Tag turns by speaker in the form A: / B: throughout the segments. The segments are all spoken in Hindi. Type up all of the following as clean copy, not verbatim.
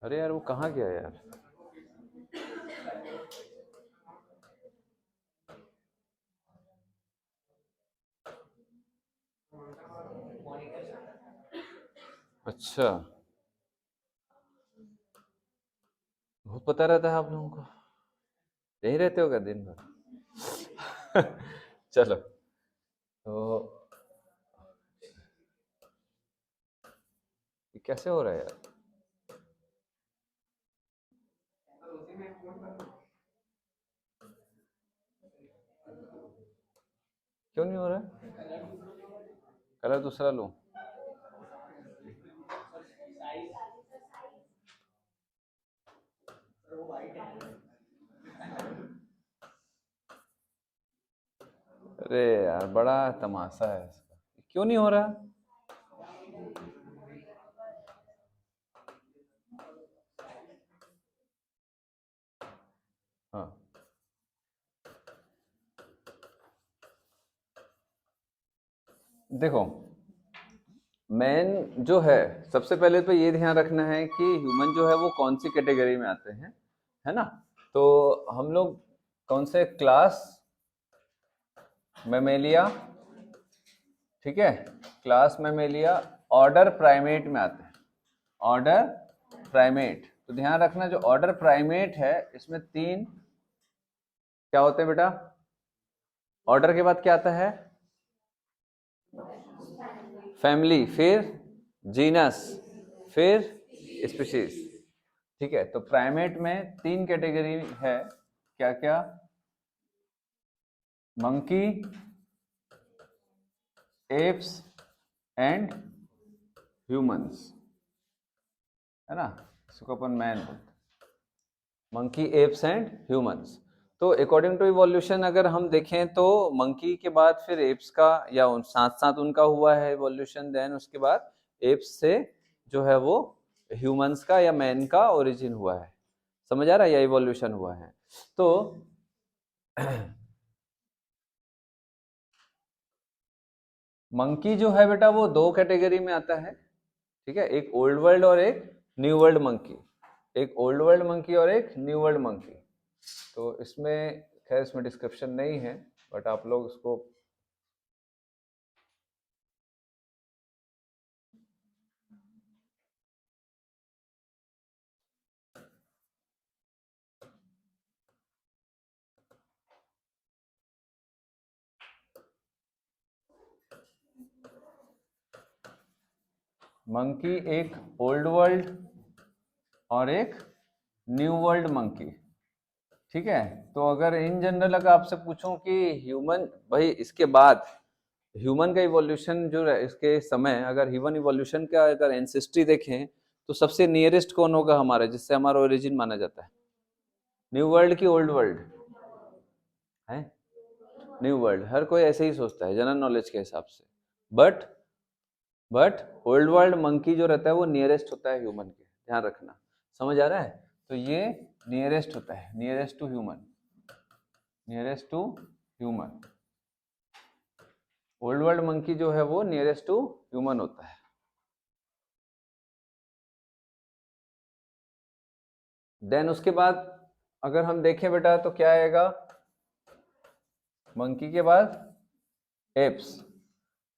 A: अरे यार वो कहाँ गया यार। अच्छा, बहुत पता रहता है आप लोगों को। यहीं रहते हो क्या दिन भर? चलो। तो ये कैसे हो रहा है यार? क्यों नहीं हो रहा है? कलर दूसरा लूं? अरे यार बड़ा तमाशा है इसका। क्यों नहीं हो रहा? हाँ, देखो, मैन जो है, सबसे पहले तो ये ध्यान रखना है कि ह्यूमन जो है वो कौन सी कैटेगरी में आते हैं, है ना? तो हम लोग कौन से क्लास मेमेलिया, ठीक है, क्लास मेमेलिया, ऑर्डर प्राइमेट में आते हैं। ऑर्डर प्राइमेट, तो ध्यान रखना जो ऑर्डर प्राइमेट है इसमें तीन क्या होते हैं बेटा? ऑर्डर के बाद क्या आता है? फैमिली, फिर जीनस, फिर स्पीशीज। ठीक है, तो प्राइमेट में तीन कैटेगरी है। क्या क्या? मंकी, एप्स एंड ह्यूमंस, है ना? इसको अपन मैन बोलते हैं। Monkey, apps and humans. तो अकॉर्डिंग टू इवोल्यूशन अगर हम देखें तो मंकी के बाद फिर एप्स का, या साथ साथ उनका हुआ है इवोल्यूशन, देन उसके बाद एप्स से जो है वो ह्यूमंस का या मैन का ओरिजिन हुआ है। समझ आ रहा है? या इवोल्यूशन हुआ है। तो मंकी जो है बेटा वो दो कैटेगरी में आता है। ठीक है, एक ओल्ड वर्ल्ड और एक न्यू वर्ल्ड मंकी। एक ओल्ड वर्ल्ड मंकी और एक न्यू वर्ल्ड मंकी। तो इसमें खैर इसमें डिस्क्रिप्शन नहीं है, बट आप लोग उसको मंकी एक ओल्ड वर्ल्ड और एक न्यू वर्ल्ड मंकी। ठीक है, तो अगर इन जनरल अगर आपसे पूछूं कि ह्यूमन, भाई इसके बाद ह्यूमन का इवोल्यूशन जो है, इसके समय अगर ह्यूमन इवोल्यूशन का अगर एंसेस्ट्री देखें तो सबसे नियरेस्ट कौन होगा हमारे, जिससे हमारा ओरिजिन माना जाता है? न्यू वर्ल्ड की ओल्ड वर्ल्ड है? New world. हर कोई ऐसे ही सोचता है जनरल नॉलेज के हिसाब से। But but old world monkey जो रहता है वो नियरेस्ट होता है ह्यूमन के, ध्यान रखना। समझ आ रहा है? तो ये नियरेस्ट होता है, nearest to human, nearest to human. Old world monkey जो है वो नियरेस्ट टू ह्यूमन होता है। देन उसके बाद अगर हम देखें बेटा तो क्या आएगा? मंकी के बाद एप्स,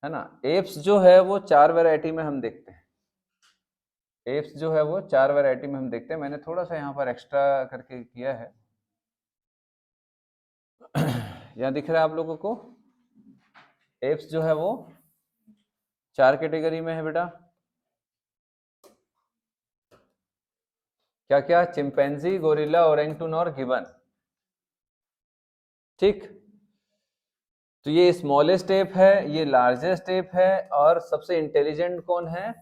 A: है ना? एप्स जो है वो चार वैरायटी में हम देखते हैं। एप्स जो है वो चार वैरायटी में हम देखते हैं। मैंने थोड़ा सा यहाँ पर एक्स्ट्रा करके किया है। यहाँ दिख रहा है आप लोगों को? एप्स जो है वो चार कैटेगरी में है बेटा। क्या क्या? चिंपैंजी, गोरिल्ला, ओरेंगटून और गिबन। ठीक, तो ये स्मॉलेस्ट एप है, ये लार्जेस्ट एप है, और सबसे इंटेलिजेंट कौन है?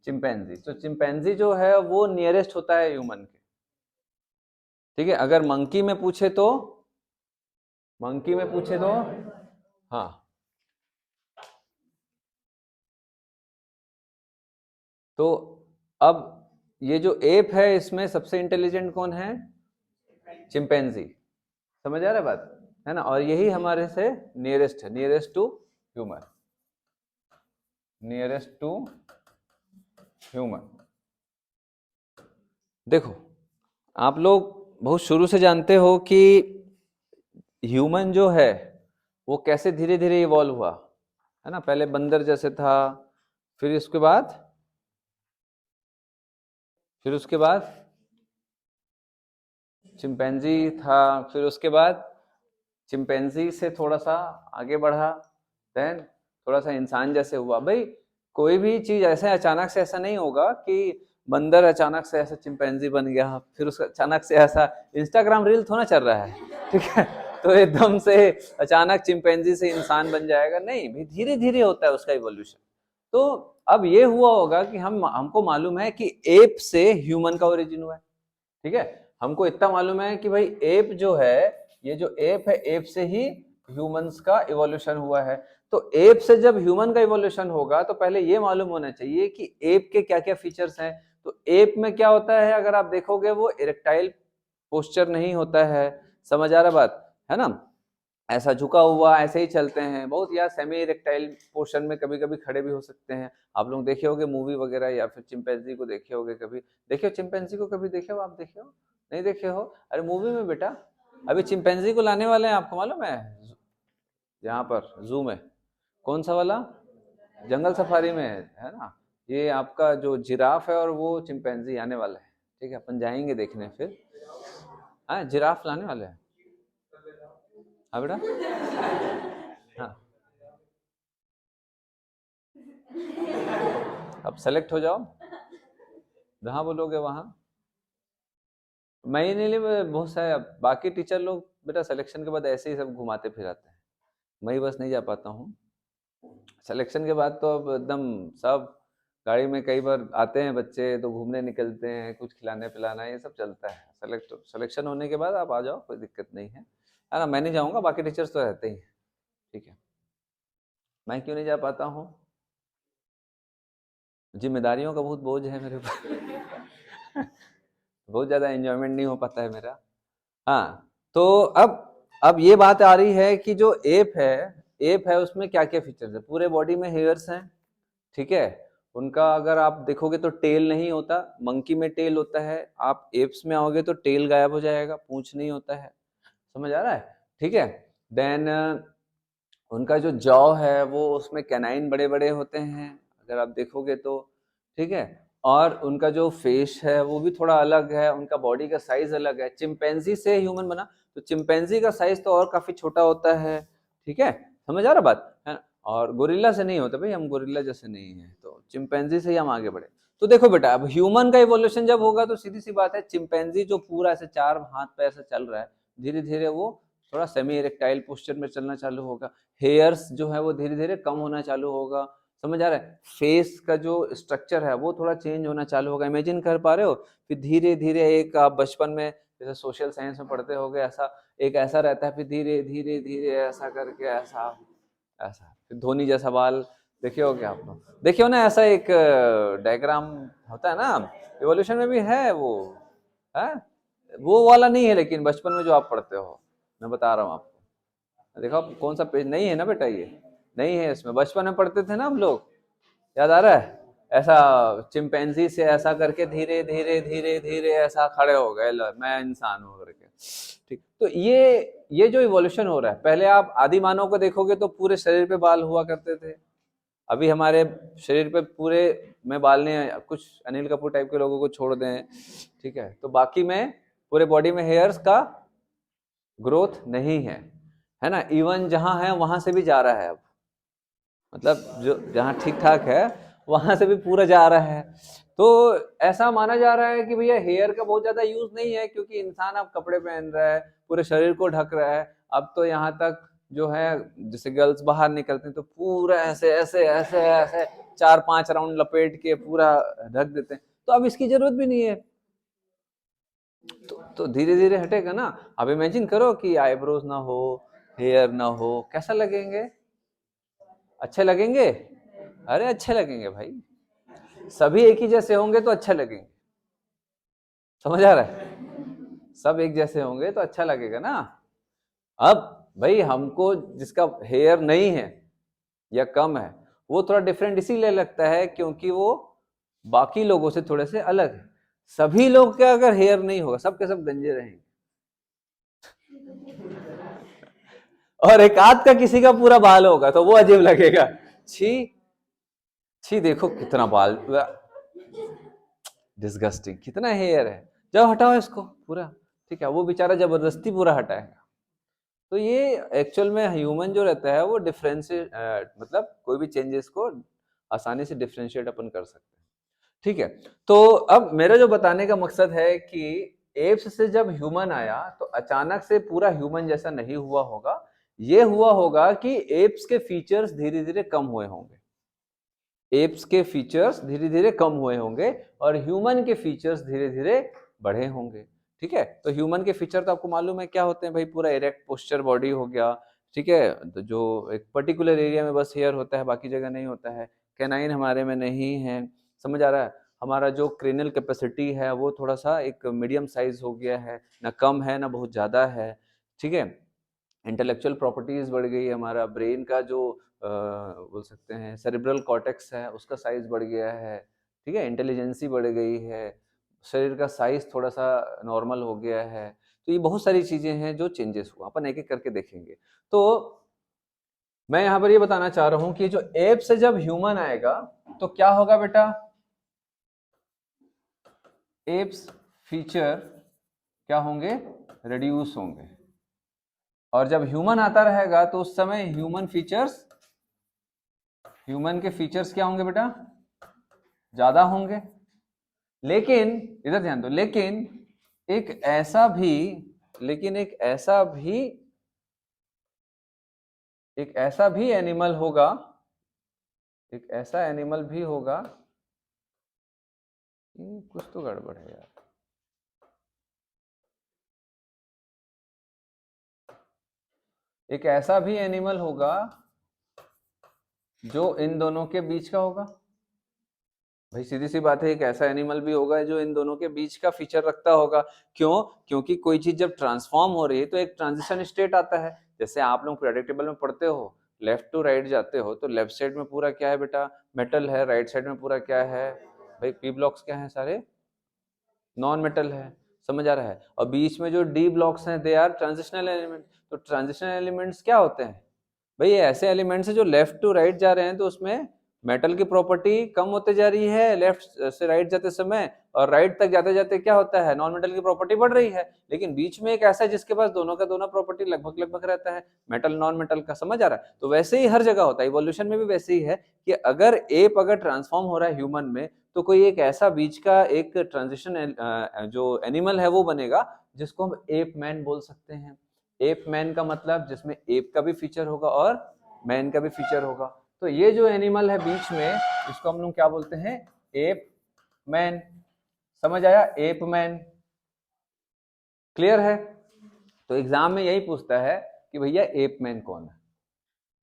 A: चिंपैंजी। तो चिंपैंजी जो है वो नियरेस्ट होता है ह्यूमन के। ठीक है, अगर मंकी में पूछे तो, मंकी में पूछे तो, हाँ, तो अब ये जो एप है इसमें सबसे इंटेलिजेंट कौन है? चिंपैंजी। समझ आ रहा है बात? है ना? और यही हमारे से नियरेस्ट है, nearest to human, nearest to human. देखो, आप लोग बहुत शुरू से जानते हो कि ह्यूमन जो है वो कैसे धीरे धीरे इवॉल्व हुआ, है ना। पहले बंदर जैसे था, फिर उसके बाद चिंपैंजी था, फिर उसके बाद चिंपैंजी से थोड़ा सा आगे बढ़ा, देन थोड़ा सा इंसान जैसे हुआ। भाई कोई भी चीज ऐसे अचानक से ऐसा नहीं होगा कि बंदर अचानक से ऐसा चिंपैंजी बन गया, फिर उसका अचानक से ऐसा इंस्टाग्राम रील थोड़ा चल रहा है, ठीक है। तो एकदम से अचानक चिंपैंजी से इंसान बन जाएगा, नहीं भाई, धीरे धीरे होता है उसका इवोल्यूशन। तो अब ये हुआ होगा कि हमको मालूम है कि एप से ह्यूमन का ओरिजिन हुआ है, ठीक है। हमको इतना मालूम है कि भाई एप जो है, ये जो एप है, एप से ही ह्यूमंस का इवोल्यूशन हुआ है। तो एप से जब ह्यूमन का इवोल्यूशन होगा तो पहले ये मालूम होना चाहिए कि एप के क्या क्या फीचर्स हैं। तो एप में क्या होता है, अगर आप देखोगे वो इरेक्टाइल पोस्चर नहीं होता है, समझ आ रहा बात है ना। ऐसा झुका हुआ ऐसे ही चलते हैं, बहुत या सेमी इरेक्टाइल पोर्शन में कभी कभी खड़े भी हो सकते हैं। आप लोग देखे होगे मूवी वगैरह, या फिर चिंपैंजी को देखे होगे कभी, देखे हो चिंपैंजी को कभी, देखे हो आप, देखे हो नहीं देखे हो, अरे मूवी में बेटा अभी चिंपैंजी को लाने वाले हैं, आपको मालूम है, यहाँ पर जू में। कौन सा वाला, जंगल सफारी में है ना। ये आपका जो जिराफ है और वो चिंपैंजी आने वाला है, ठीक है, अपन जाएंगे देखने फिर। हाँ, जिराफ लाने वाले हैं, हाँ बेटा, हाँ। अब सेलेक्ट हो जाओ, जहाँ बोलोगे वहाँ। मैं ही नहीं, बहुत सारे बाकी टीचर लोग बेटा सिलेक्शन के बाद ऐसे ही सब घुमाते फिराते हैं, मैं ही बस नहीं जा पाता हूँ। सिलेक्शन के बाद तो अब एकदम सब गाड़ी में कई बार आते हैं बच्चे, तो घूमने निकलते हैं, कुछ खिलाने पिलाना ये सब चलता है। सिलेक्शन होने के बाद आप आ जाओ, कोई दिक्कत नहीं है ना। मैं नहीं जाऊँगा, बाकी टीचर्स तो रहते ही हैं, ठीक है। मैं क्यों नहीं जा पाता हूँ, जिम्मेदारियों का बहुत बोझ है मेरे ऊपर बहुत ज़्यादा एंजॉयमेंट नहीं हो पाता है मेरा। हाँ, तो अब ये बात आ रही है कि जो एप है उसमें क्या क्या फीचर्स है। पूरे बॉडी में हेयर्स हैं, ठीक है। उनका अगर आप देखोगे तो टेल नहीं होता, मंकी में टेल होता है। आप एप्स में आओगे तो टेल गायब हो जाएगा, पूंछ नहीं होता है, समझ आ रहा है, ठीक है। देन उनका जो जॉ है वो उसमें कैनाइन बड़े बड़े होते हैं, अगर आप देखोगे तो, ठीक है। और उनका जो फेस है वो भी थोड़ा अलग है, उनका बॉडी का साइज अलग है। चिंपैंजी से ह्यूमन बना, तो चिंपैंजी का साइज तो और काफी छोटा होता है, ठीक है, समझ आ रहा बात है। और गोरिल्ला से नहीं होता भाई, हम गोरिल्ला जैसे नहीं है, तो चिंपैंजी से ही हम आगे बढ़े। तो देखो बेटा, अब ह्यूमन का इवोल्यूशन जब होगा तो सीधी सी बात है, चिंपैंजी जो पूरा ऐसे चार हाथ पैर से चल रहा है, धीरे धीरे वो थोड़ा सेमी इरेक्टाइल पोस्चर में चलना चालू होगा। हेयर्स जो है वो धीरे धीरे कम होना चालू होगा, समझ आ रहा है। फेस का जो स्ट्रक्चर है वो थोड़ा चेंज होना चालू होगा, इमेजिन कर पा रहे हो। फिर धीरे धीरे एक आप बचपन में जैसे सोशल साइंस में पढ़ते होगे, ऐसा एक ऐसा रहता है, फिर धीरे धीरे धीरे ऐसा करके ऐसा ऐसा, फिर धोनी जैसा बाल, देखे हो क्या आप लोग, देखे हो ना, ऐसा एक डायग्राम होता है ना, इवोल्यूशन में भी है वो, है वो वाला नहीं है, लेकिन बचपन में जो आप पढ़ते हो, मैं बता रहा हूँ आपको। देखो कौन सा पेज नहीं है ना बेटा, ये नहीं है, इसमें बचपन में पढ़ते थे ना हम लोग, याद आ रहा है। ऐसा चिंपैंजी से ऐसा करके धीरे धीरे धीरे धीरे ऐसा खड़े हो गए, लो मैं इंसान हूं करके, ठीक। तो ये जो इवोल्यूशन हो रहा है, पहले आप आदि मानव को देखोगे तो पूरे शरीर पे बाल हुआ करते थे, अभी हमारे शरीर पे पूरे में बाल नहीं है, कुछ अनिल कपूर टाइप के लोगों को छोड़ दें, ठीक है, तो बाकी में पूरे बॉडी में हेयर्स का ग्रोथ नहीं है ना। इवन जहां है वहां से भी जा रहा है अब, मतलब जो जहाँ ठीक ठाक है वहां से भी पूरा जा रहा है। तो ऐसा माना जा रहा है कि भैया हेयर का बहुत ज्यादा यूज नहीं है, क्योंकि इंसान अब कपड़े पहन रहा है, पूरे शरीर को ढक रहा है। अब तो यहाँ तक जो है, जैसे गर्ल्स बाहर निकलते हैं तो पूरा ऐसे ऐसे ऐसे ऐसे 4-5 राउंड लपेट के पूरा ढक देते हैं, तो अब इसकी जरूरत भी नहीं है। तो धीरे धीरे हटेगा ना। अब इमेजिन करो कि आईब्रोज ना हो, हेयर ना हो, कैसा लगेंगे, अच्छे लगेंगे, अरे अच्छे लगेंगे भाई, सभी एक ही जैसे होंगे तो अच्छे लगेंगे, समझ आ रहा है, सब एक जैसे होंगे तो अच्छा लगेगा ना। अब भाई हमको जिसका हेयर नहीं है या कम है, वो थोड़ा डिफरेंट इसीलिए लगता है क्योंकि वो बाकी लोगों से थोड़े से अलग है। सभी लोग का अगर हेयर नहीं होगा, सब के सब गंजे रहेंगे, और एक आध का किसी का पूरा बाल होगा तो वो अजीब लगेगा। छी छी, देखो कितना बाल, डिस्गस्टिंग, कितना हेयर है, जाओ हटाओ इसको पूरा। ठीक है, वो बेचारा जबरदस्ती पूरा हटाएगा। तो ये एक्चुअल में ह्यूमन जो रहता है वो डिफरेंशिएट, मतलब कोई भी चेंजेस को आसानी से डिफरेंशिएट अपन कर सकते हैं। ठीक है, तो अब मेरा जो बताने का मकसद है कि एप्स से जब ह्यूमन आया तो अचानक से पूरा ह्यूमन जैसा नहीं हुआ होगा, ये हुआ होगा कि एप्स के फीचर्स धीरे धीरे कम हुए होंगे, एप्स के फीचर्स धीरे धीरे कम हुए होंगे और ह्यूमन के फीचर्स धीरे धीरे बढ़े होंगे। ठीक है, तो ह्यूमन के फीचर तो आपको मालूम है क्या होते हैं भाई, पूरा इरेक्ट पोस्चर बॉडी हो गया। ठीक है, तो जो एक पर्टिकुलर एरिया में बस हेयर होता है, बाकी जगह नहीं होता है। कैनाइन हमारे में नहीं है, समझ आ रहा है। हमारा जो क्रेनियल कैपेसिटी है वो थोड़ा सा एक मीडियम साइज हो गया है, ना कम है ना बहुत ज्यादा है। ठीक है, इंटेलेक्चुअल प्रॉपर्टीज बढ़ गई, हमारा ब्रेन का जो बोल सकते हैं सेरिब्रल कॉर्टेक्स है उसका साइज बढ़ गया है। ठीक है, इंटेलिजेंसी बढ़ गई है, शरीर का साइज थोड़ा सा नॉर्मल हो गया है। तो ये बहुत सारी चीजें हैं जो चेंजेस हुआ, अपन एक एक करके देखेंगे। तो मैं यहाँ पर ये बताना चाह रहा हूँ कि जो एप से जब ह्यूमन आएगा तो क्या होगा बेटा, एप्स फीचर क्या होंगे, रिड्यूस होंगे। और जब ह्यूमन आता रहेगा तो उस समय ह्यूमन के फीचर्स क्या होंगे बेटा, ज्यादा होंगे। लेकिन इधर ध्यान दो, एक ऐसा भी लेकिन एक ऐसा भी एनिमल होगा, एक ऐसा एनिमल भी होगा, कुछ तो गड़बड़ है यार, एक ऐसा भी एनिमल होगा जो इन दोनों के बीच का होगा। भाई सीधी सी बात है, एक ऐसा एनिमल भी होगा जो इन दोनों के बीच का फीचर रखता होगा। क्यों? क्योंकि कोई चीज जब ट्रांसफॉर्म हो रही है तो एक ट्रांजिशन स्टेट आता है। जैसे आप लोग प्रेडिक्टेबल में पढ़ते हो, लेफ्ट टू राइट जाते हो तो लेफ्ट साइड में पूरा क्या है बेटा, मेटल है, राइट साइड में पूरा क्या है भाई, पी ब्लॉक्स क्या है, सारे नॉन मेटल है। समझ आ रहा है? और बीच में जो डी ब्लॉक्स हैं दे आर ट्रांजिशनल एलिमेंट। तो ट्रांजिशनल एलिमेंट्स क्या होते हैं भाई, ये ऐसे एलिमेंट्स हैं जो लेफ्ट टू राइट जा रहे हैं तो उसमें मेटल की प्रॉपर्टी कम होते जा रही है लेफ्ट से राइट जाते समय, और राइट तक जाते जाते क्या होता है, नॉन मेटल की प्रॉपर्टी बढ़ रही है। लेकिन बीच में एक ऐसा है जिसके पास दोनों का दोनों प्रॉपर्टी लगभग लगभग रहता है, मेटल नॉन मेटल का। समझ आ रहा है? तो वैसे ही हर जगह होता है, इवोल्यूशन में भी वैसे ही है कि अगर एप अगर ट्रांसफॉर्म हो रहा है ह्यूमन में तो कोई एक ऐसा बीच का एक ट्रांजिशन जो एनिमल है वो बनेगा जिसको हम एप मैन बोल सकते हैं। एप मैन का मतलब जिसमें एप का भी फीचर होगा और मैन का भी फीचर होगा। तो ये जो एनिमल है बीच में, इसको हम लोग क्या बोलते हैं, एप मैन। समझ आया? App man. क्लियर है? तो एग्जाम में यही पूछता है कि भैया एप मैन कौन है,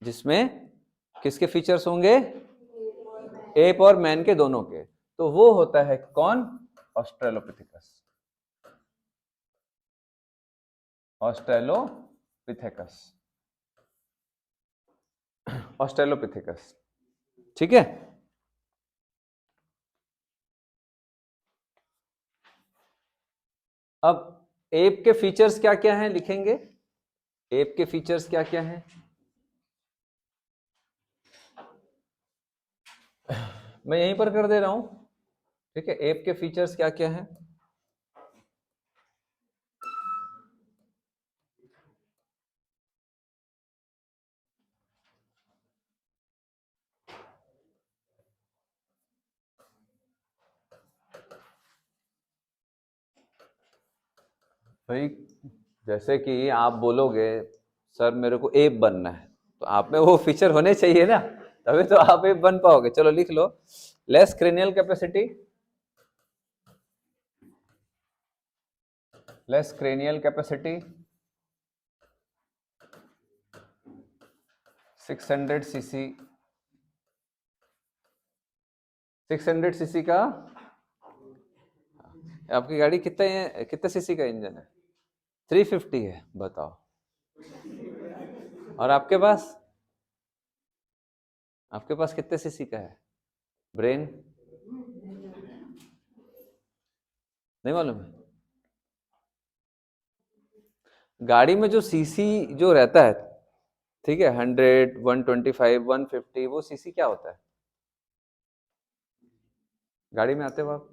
A: जिसमें किसके फीचर्स होंगे, एप और मैन के दोनों के। तो वो होता है कौन, ऑस्ट्रेलोपिथेकस। Australopithecus, Australopithecus. ठीक है, अब एप के फीचर्स क्या क्या हैं लिखेंगे, एप के फीचर्स क्या क्या हैं। मैं यहीं पर कर दे रहा हूं। ठीक है, एप के फीचर्स क्या क्या हैं। भाई जैसे कि आप बोलोगे सर मेरे को एप बनना है, तो आप में वो फीचर होने चाहिए ना, तभी तो आप एप बन पाओगे। चलो लिख लो, less cranial capacity, less cranial capacity, 600 CC, 600 CC का। आपकी गाड़ी कितने सीसी का इंजन है, 350 है, बताओ। और आपके पास कितने सीसी का है ब्रेन, नहीं मालूम है? गाड़ी में जो सीसी जो रहता है, ठीक है, 100, 125, 150, वो सीसी क्या होता है? गाड़ी में आते हो आप,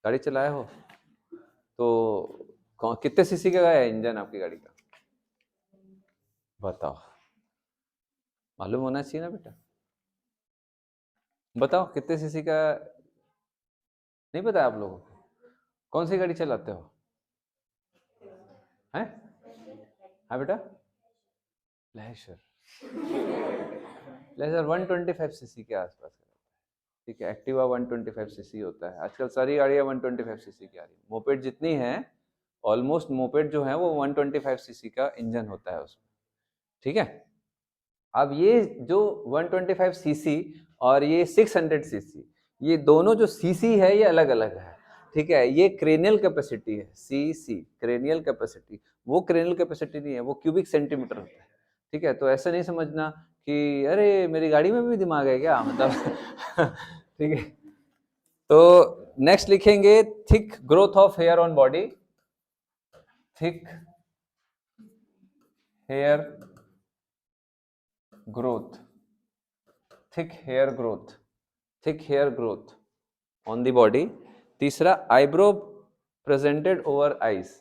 A: गाड़ी चलाए हो, तो कितने सीसी का है इंजन आपकी गाड़ी का? बताओ, मालूम होना चाहिए ना बेटा। बताओ कितने सीसी का, नहीं पता है आप लोगों को? कौन सी गाड़ी चलाते हो? हैं? हाँ बेटा, प्लेजर। प्लेजर 125 सीसी के आसपास है, ठीक है। एक्टिवा 125 सीसी होता है, आजकल सारी गाड़ियाँ 125 सीसी की आ रही है। मोपेड जितनी है, ऑलमोस्ट मोपेड जो है वो 125 सीसी का इंजन होता है उसमें, ठीक है। अब ये जो 125 सीसी और ये 600 सीसी, ये दोनों जो सीसी है ये अलग अलग है, ठीक है। ये क्रेनियल कैपेसिटी है, सीसी क्रेनियल कैपेसिटी, वो क्रेनियल कैपेसिटी नहीं है, वो क्यूबिक सेंटीमीटर होता है, ठीक है। तो ऐसा नहीं समझना कि अरे मेरी गाड़ी में भी दिमाग है क्या, मतलब ठीक है। तो नेक्स्ट लिखेंगे thick growth of hair on body, thick hair growth, thick hair growth, thick hair growth on the body. तीसरा, eyebrow presented over eyes.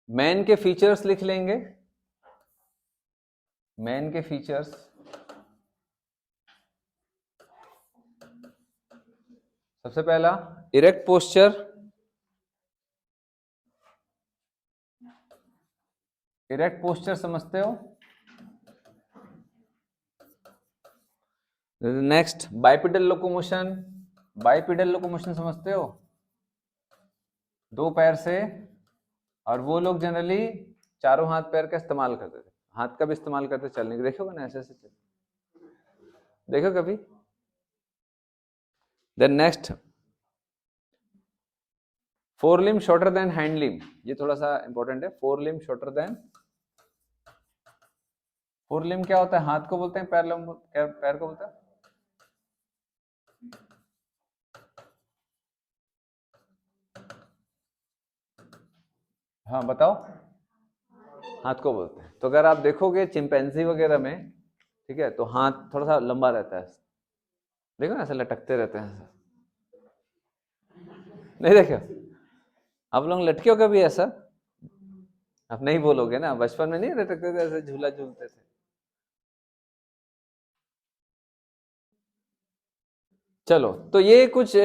A: Man के फीचर्स लिख लेंगे, मैन के फीचर्स। सबसे पहला, इरेक्ट पोस्चर, इरेक्ट पोस्चर समझते हो? Next, bipedal locomotion, bipedal locomotion समझते हो? दो पैर से, और वो लोग जनरली चारों हाथ पैर का इस्तेमाल करते थे, हाथ का भी इस्तेमाल करते चलने के, देखोगे ना ऐसे ऐसे चल, देखो कभी। देन नेक्स्ट, फोर लिम शॉर्टर देन हैंड लिम, ये थोड़ा सा इंपॉर्टेंट है। फोर लिम शॉर्टर देन, फोर लिम क्या होता है? हाथ को बोलते हैं, पैर लिम, पैर को बोलते हैं? हाँ बताओ। हाथ को बोलते हैं। तो अगर आप देखोगे चिंपैंजी वगैरह में, ठीक है, तो हाथ थोड़ा सा लंबा रहता है, देखो ना ऐसे लटकते रहते हैं, नहीं देखो? आप लोग लटके हो कभी ऐसा? आप नहीं बोलोगे ना, बचपन में नहीं लटकते थे ऐसे, झूला झूलते थे? चलो, तो ये कुछ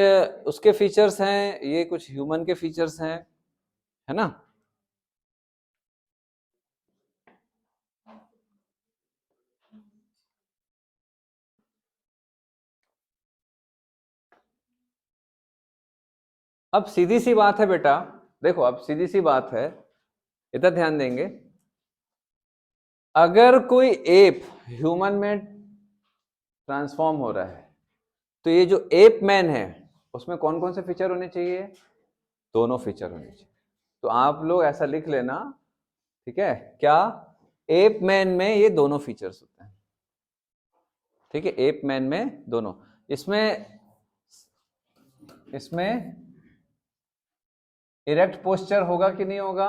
A: उसके फीचर्स हैं, ये कुछ ह्यूमन के फीचर्स हैं, है ना। अब सीधी सी बात है बेटा, देखो अब सीधी सी बात है, इतना ध्यान देंगे। अगर कोई एप ह्यूमन में ट्रांसफॉर्म हो रहा है, तो ये जो एप मैन है उसमें कौन कौन से फीचर होने चाहिए? दोनों फीचर होने चाहिए। तो आप लोग ऐसा लिख लेना, ठीक है, क्या? एप मैन में ये दोनों फीचर्स होते हैं, ठीक है, एप मैन में दोनों। इसमें इसमें इरेक्ट पोस्चर होगा कि नहीं होगा?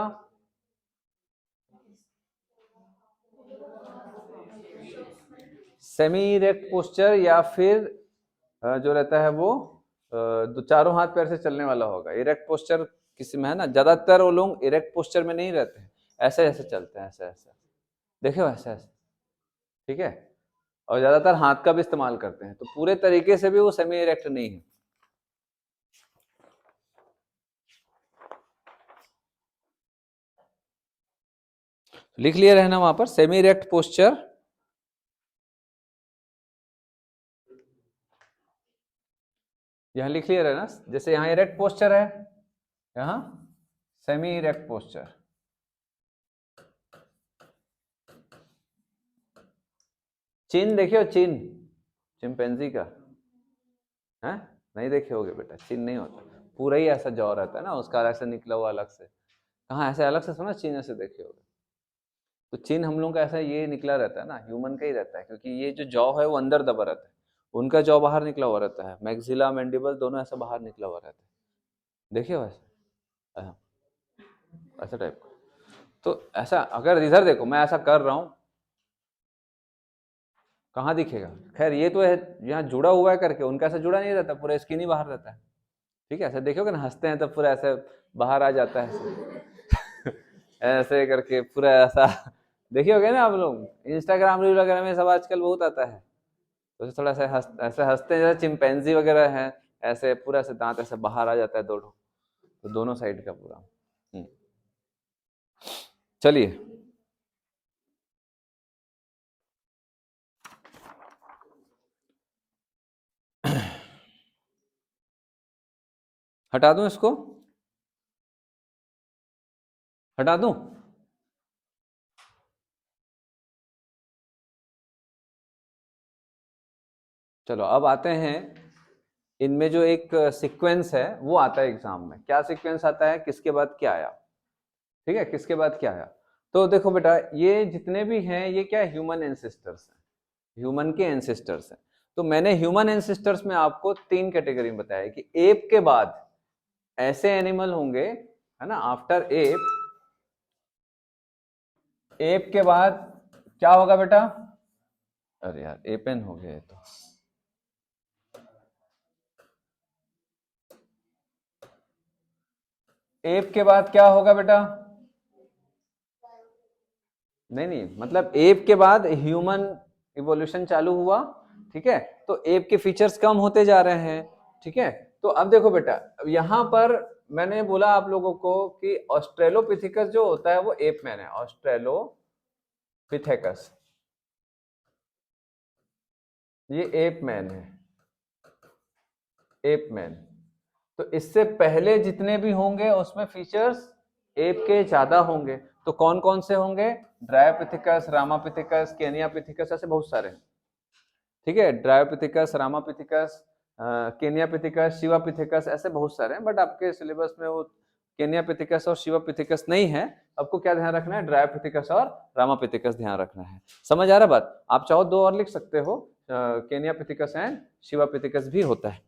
A: सेमी इरेक्ट पोस्चर, या फिर जो रहता है वो चारों हाथ पैर से चलने वाला होगा। इरेक्ट पोस्चर किसी में है ना, ज्यादातर वो लोग इरेक्ट पोस्चर में नहीं रहते हैं, ऐसे ऐसे चलते हैं, ऐसे ऐसे, देखो ऐसे ऐसे, ठीक है। और ज्यादातर हाथ का भी इस्तेमाल करते हैं, तो पूरे तरीके से भी वो सेमी इरेक्ट नहीं है। लिख लिया रहना वहां पर, सेमी इरेक्ट पोस्चर। यहां लिख लिया रहना, जैसे यहाँ इरेक्ट पोस्चर है, यहाँ सेमी इरेक्ट पोस्चर। चिन्ह देखियो, चिन्ह चिंपैंजी का है, नहीं देखे होगे बेटा? चिन्ह नहीं होता, पूरा ही ऐसा जौ रहता है ना उसका, ऐसा निकला हुआ अलग से। कहाँ ऐसे अलग से सुना, चिन्ह ऐसे देखे होगे? तो चिन्ह हम लोगों का ऐसा ये निकला रहता है ना, ह्यूमन का ही रहता है, क्योंकि ये जो जॉ है वो अंदर दबा रहता है, उनका जॉ बाहर निकला हुआ रहता है, मैक्सिला मैंडिबल दोनों ऐसा बाहर निकला हुआ रहता है, देखिए वैसे ऐसा टाइप का। तो ऐसा अगर इधर देखो मैं ऐसा कर रहा हूं, कहाँ दिखेगा, खैर ये तो है यहाँ जुड़ा हुआ है करके, उनका ऐसा जुड़ा नहीं रहता, पूरा स्किन ही बाहर रहता है, ठीक है। ऐसा देखोगे ना, हंसते हैं तो पूरा ऐसे बाहर आ जाता है ऐसे ऐसे करके पूरा ऐसा देखिए ना आप लोग इंस्टाग्राम रील वगैरह में सब आजकल बहुत आता है, तो थोड़ा सा ऐसे हंसते हैं, जैसे चिंपैंजी वगैरह है, ऐसे पूरा ऐसे दांत ऐसे बाहर आ जाता है दोनों, तो दोनों साइड का पूरा। चलिए हटा दूं इसको, हटा दूं, चलो अब आते हैं, इनमें जो एक सीक्वेंस है वो आता है एग्जाम में, क्या सीक्वेंस आता है, किसके बाद क्या आया, ठीक है, किसके बाद क्या आया। तो देखो बेटा ये जितने भी हैं ये क्या ह्यूमन एंसेस्टर्स हैं, ह्यूमन के एंसेस्टर्स हैं। तो मैंने ह्यूमन एंसेस्टर्स में आपको 3 कैटेगरी में बताया कि एप के बाद ऐसे एनिमल होंगे, है ना, आफ्टर एप, एप के बाद क्या होगा बेटा, अरे यार एपेन हो गया तो, एप के बाद क्या होगा बेटा, नहीं नहीं मतलब एप के बाद ह्यूमन इवोल्यूशन चालू हुआ, ठीक है, तो एप के फीचर्स कम होते जा रहे हैं, ठीक है। तो अब देखो बेटा यहां पर मैंने बोला आप लोगों को कि ऑस्ट्रेलोपिथिकस जो होता है वो एप मैन है, ऑस्ट्रेलोपिथेकस ये एप मैन है, एप मैन। तो इससे पहले जितने भी होंगे उसमें फीचर्स एप के ज्यादा होंगे, तो कौन कौन से होंगे, ड्रायोपिथिकस, रामापिथिकस, केनियापिथिकस, ऐसे बहुत सारे हैं, ठीक है, ड्रायोपिथिकस, रामापिथिकस, केनियापिथिकस, शिवापिथिकस, ऐसे बहुत सारे हैं, बट आपके सिलेबस में वो केनियापिथिकस और शिवापिथिकस नहीं है, आपको क्या ध्यान रखना है, ड्रायोपिथिकस और रामापिथिकस ध्यान रखना है। समझ आ रहा बात, आप चाहो 2 और लिख सकते हो, केनियापिथिकस एंड शिवापिथिकस भी होता है,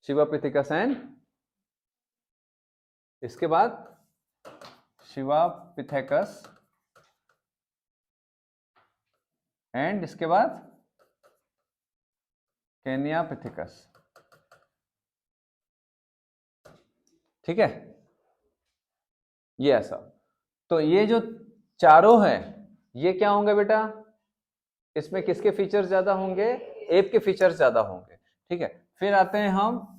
A: शिवापिथिकस एंड इसके बाद शिवापिथेकस एंड इसके बाद केनियापिथिकस, ठीक है, ये ऐसा। तो ये जो चारों हैं ये क्या होंगे बेटा, इसमें किसके फीचर्स ज्यादा होंगे, एप के फीचर्स ज्यादा होंगे, ठीक है। फिर आते हैं हम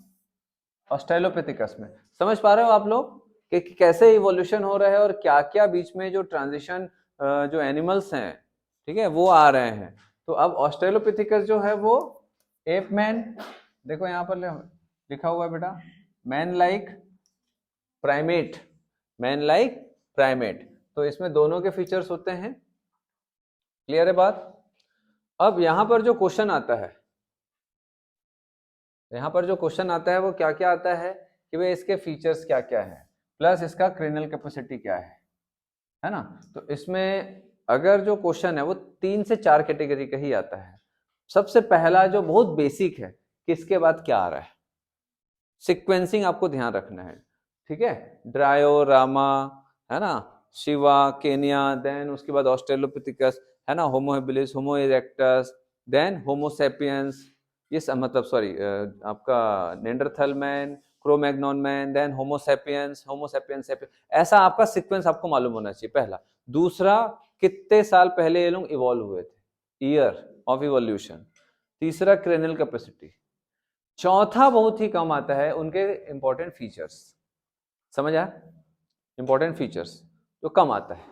A: ऑस्ट्रेलोपिथिकस में, समझ पा रहे हो आप लोग कि कैसे इवोल्यूशन हो रहा है और क्या क्या बीच में जो ट्रांजिशन जो एनिमल्स हैं, ठीक है, वो आ रहे हैं। तो अब ऑस्ट्रेलोपिथिकस जो है वो एप मैन, देखो यहाँ पर लिखा हुआ है बेटा, man like primate, man like primate, तो इसमें दोनों के फीचर्स होते हैं, क्लियर है बात। अब यहां पर जो क्वेश्चन आता है, यहाँ पर जो क्वेश्चन आता है वो क्या क्या आता है कि भाई इसके फीचर्स क्या क्या है, प्लस इसका क्रेनल कैपेसिटी क्या है ना। तो इसमें अगर जो क्वेश्चन है वो 3 से 4 कैटेगरी का ही आता है। सबसे पहला जो बहुत बेसिक है, किसके बाद क्या आ रहा है, सिक्वेंसिंग आपको ध्यान रखना है, ठीक है, ड्रायो, रामा, है ना, शिवा, केनिया, देन उसके बाद ऑस्ट्रेलोपिथिकस, है ना, होमो हेबिलिस, होमो इरेक्टस, देन होमो सेपियंस, ये सब मतलब सॉरी आपका नेंडरथल मैन, क्रोमैग्नॉन मैन, देन होमो सेपियंस, होमो सेपियंस, ऐसा आपका सीक्वेंस आपको मालूम होना चाहिए पहला। दूसरा, कितने साल पहले ये लोग इवॉल्व हुए थे, ईयर ऑफ इवोल्यूशन। तीसरा, क्रेनल कैपेसिटी। चौथा बहुत ही कम आता है, उनके इंपॉर्टेंट फीचर्स, समझ आया, इंपॉर्टेंट फीचर्स जो कम आता है।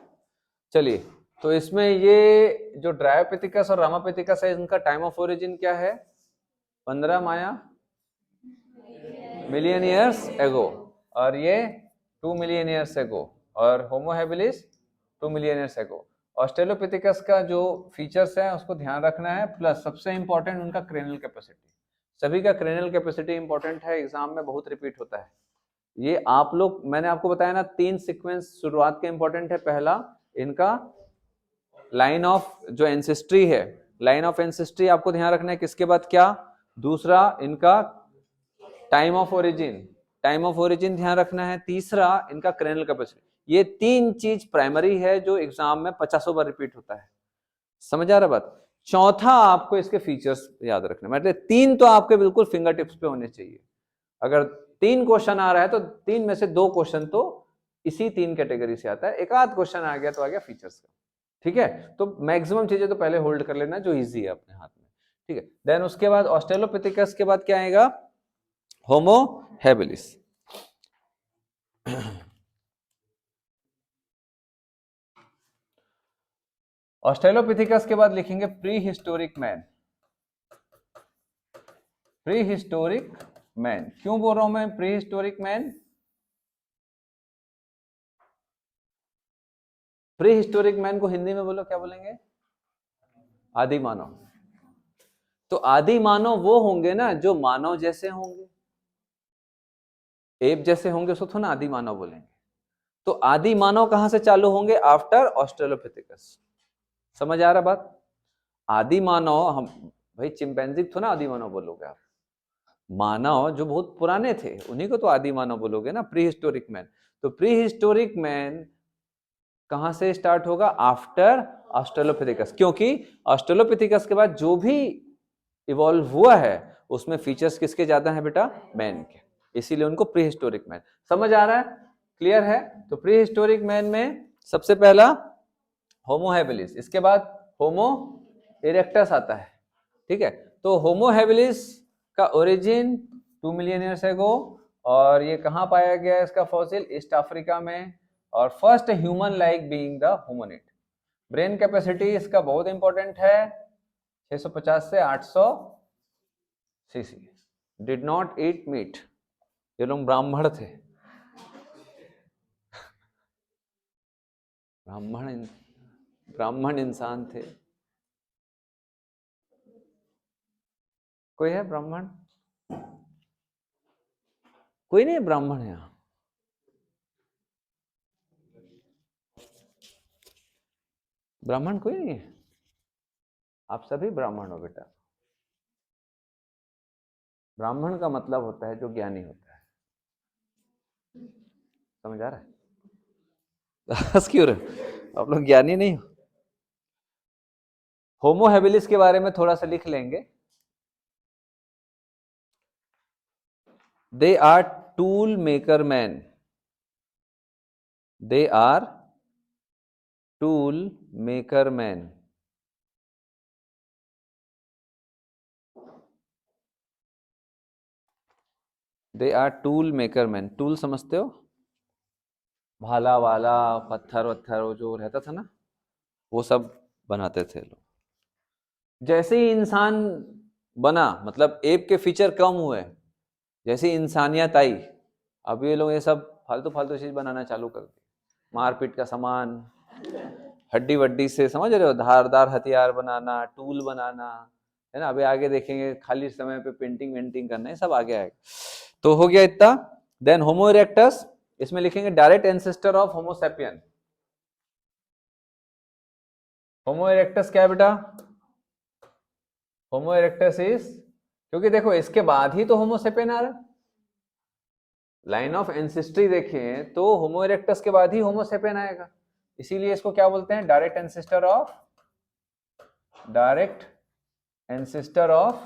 A: चलिए, तो इसमें ये जो ड्रायोपिथिकस और रामापिथिकस है इनका टाइम ऑफ ओरिजिन क्या है, 15 माया मिलियन ईयर्स एगो, और ये 2 मिलियन ईयर्स एगो, और Homo habilis 2 million years ago. Australopithecus का जो फीचर्स है उसको ध्यान रखना है, प्लस सबसे इंपॉर्टेंट उनका क्रेनल कैपेसिटी, सभी का क्रेनल कैपेसिटी इंपॉर्टेंट है, एग्जाम में बहुत रिपीट होता है, ये आप लोग, मैंने आपको बताया ना 3 सीक्वेंस शुरुआत के इंपॉर्टेंट है। पहला इनका लाइन ऑफ जो एंसेस्ट्री है, लाइन ऑफ एंसेस्ट्री आपको ध्यान रखना है, किसके बाद क्या। दूसरा इनका time of origin, time of origin ध्यान रखना है। तीसरा इनका क्रेनल कैपेसिटी। ये 3 चीज प्राइमरी है जो एग्जाम में 50 बार रिपीट होता है। समझ आ रहा बात। चौथा आपको इसके फीचर्स याद रखने, मतलब 3 तो आपके बिल्कुल फिंगर टिप्स पे होने चाहिए। अगर 3 क्वेश्चन आ रहा है तो 3 में से 2 क्वेश्चन तो इसी 3 कैटेगरी से आता है, एक आध क्वेश्चन आ गया तो आ गया फीचर्स का। ठीक है, तो मैक्सिमम चीजें तो पहले होल्ड कर लेना जो इजी है अपने हाथ में। ठीक है, देन उसके बाद ऑस्ट्रेलोपिथेकस के बाद क्या आएगा, होमो हैबिलिस। ऑस्ट्रेलोपिथेकस के बाद लिखेंगे pre historic man. Pre historic man क्यों बोल रहा हूं मैं pre historic man? Pre historic man को हिंदी में बोलो, क्या बोलेंगे? आदि मानव। तो आदि मानव वो होंगे ना जो मानव जैसे होंगे, एप जैसे होंगे, उसको थोड़ा आदि मानव बोलेंगे। तो आदि मानव कहां से चालू होंगे? After Australopithecus. समझ आ रहा बात? आदि मानव हम भाई चिंपैंजी थोड़ा आदि मानव बोलोगे आप, मानव जो बहुत पुराने थे उन्हीं को तो आदि मानव बोलोगे ना, प्री हिस्टोरिक मैन। तो प्री हिस्टोरिक मैन कहां से स्टार्ट होगा? आफ्टर ऑस्ट्रेलोपिथेकस, क्योंकि ऑस्ट्रेलोपिथेकस के बाद जो भी इवॉल्व हुआ है उसमें फीचर्स किसके ज्यादा हैं बेटा? मैन के, इसीलिए उनको प्री हिस्टोरिक मैन। समझ आ रहा है? क्लियर है? तो प्री हिस्टोरिक मैन में सबसे पहला होमो हैबिलिस, इसके बाद होमो इरेक्टस आता है। ठीक है, तो होमो हैबिलिस का ओरिजिन 2 मिलियन ईयर्स एगो, और ये कहां पाया गया इसका फॉसिल? ईस्ट अफ्रीका में। और first human like being the hominid. Brain capacity इसका बहुत इंपॉर्टेंट है, 650 से 800 CC. Did not eat meat, ये लोग ब्राह्मण थे, ब्राह्मण इंसान थे। कोई है ब्राह्मण? कोई नहीं है ब्राह्मण है यहां? ब्राह्मण कोई नहीं है? आप सभी ब्राह्मण हो बेटा। ब्राह्मण का मतलब होता है जो ज्ञानी होता है। समझ आ रहा है? हंस क्यों रहे? आप लोग ज्ञानी नहीं हो? होमो हैबिलिस के बारे में थोड़ा सा लिख लेंगे। They are tool maker man, they are tool maker man. They are tool maker man. Tool समझते हो? भाला वाला, पत्थर वत्थर वो जो रहता था ना, वो सब बनाते थे लोग। जैसे ही इंसान बना, मतलब एप के फीचर कम हुए, जैसे इंसानियत आई, अब ये लोग ये सब फालतू फालतू चीज बनाना चालू कर दी। मारपीट का सामान, हड्डी वड्डी से, समझ रहे हो, धारदार हथियार बनाना, टूल बनाना, है ना। अभी आगे देखेंगे खाली समय पे पेंटिंग वेंटिंग करना, ये सब आगे आएगा। तो हो गया इतना। देन होमो इरेक्टस, इसमें लिखेंगे direct ancestor of homo sapien. Homo erectus क्या है बेटा? होमो इरेक्टस इज, क्योंकि देखो इसके बाद ही तो होमो सैपियन आ रहा है, लाइन ऑफ एंसेस्ट्री देखें तो होमो इरेक्टस के बाद ही होमो सैपियन आएगा, इसीलिए इसको क्या बोलते हैं? Direct ancestor of, direct ancestor of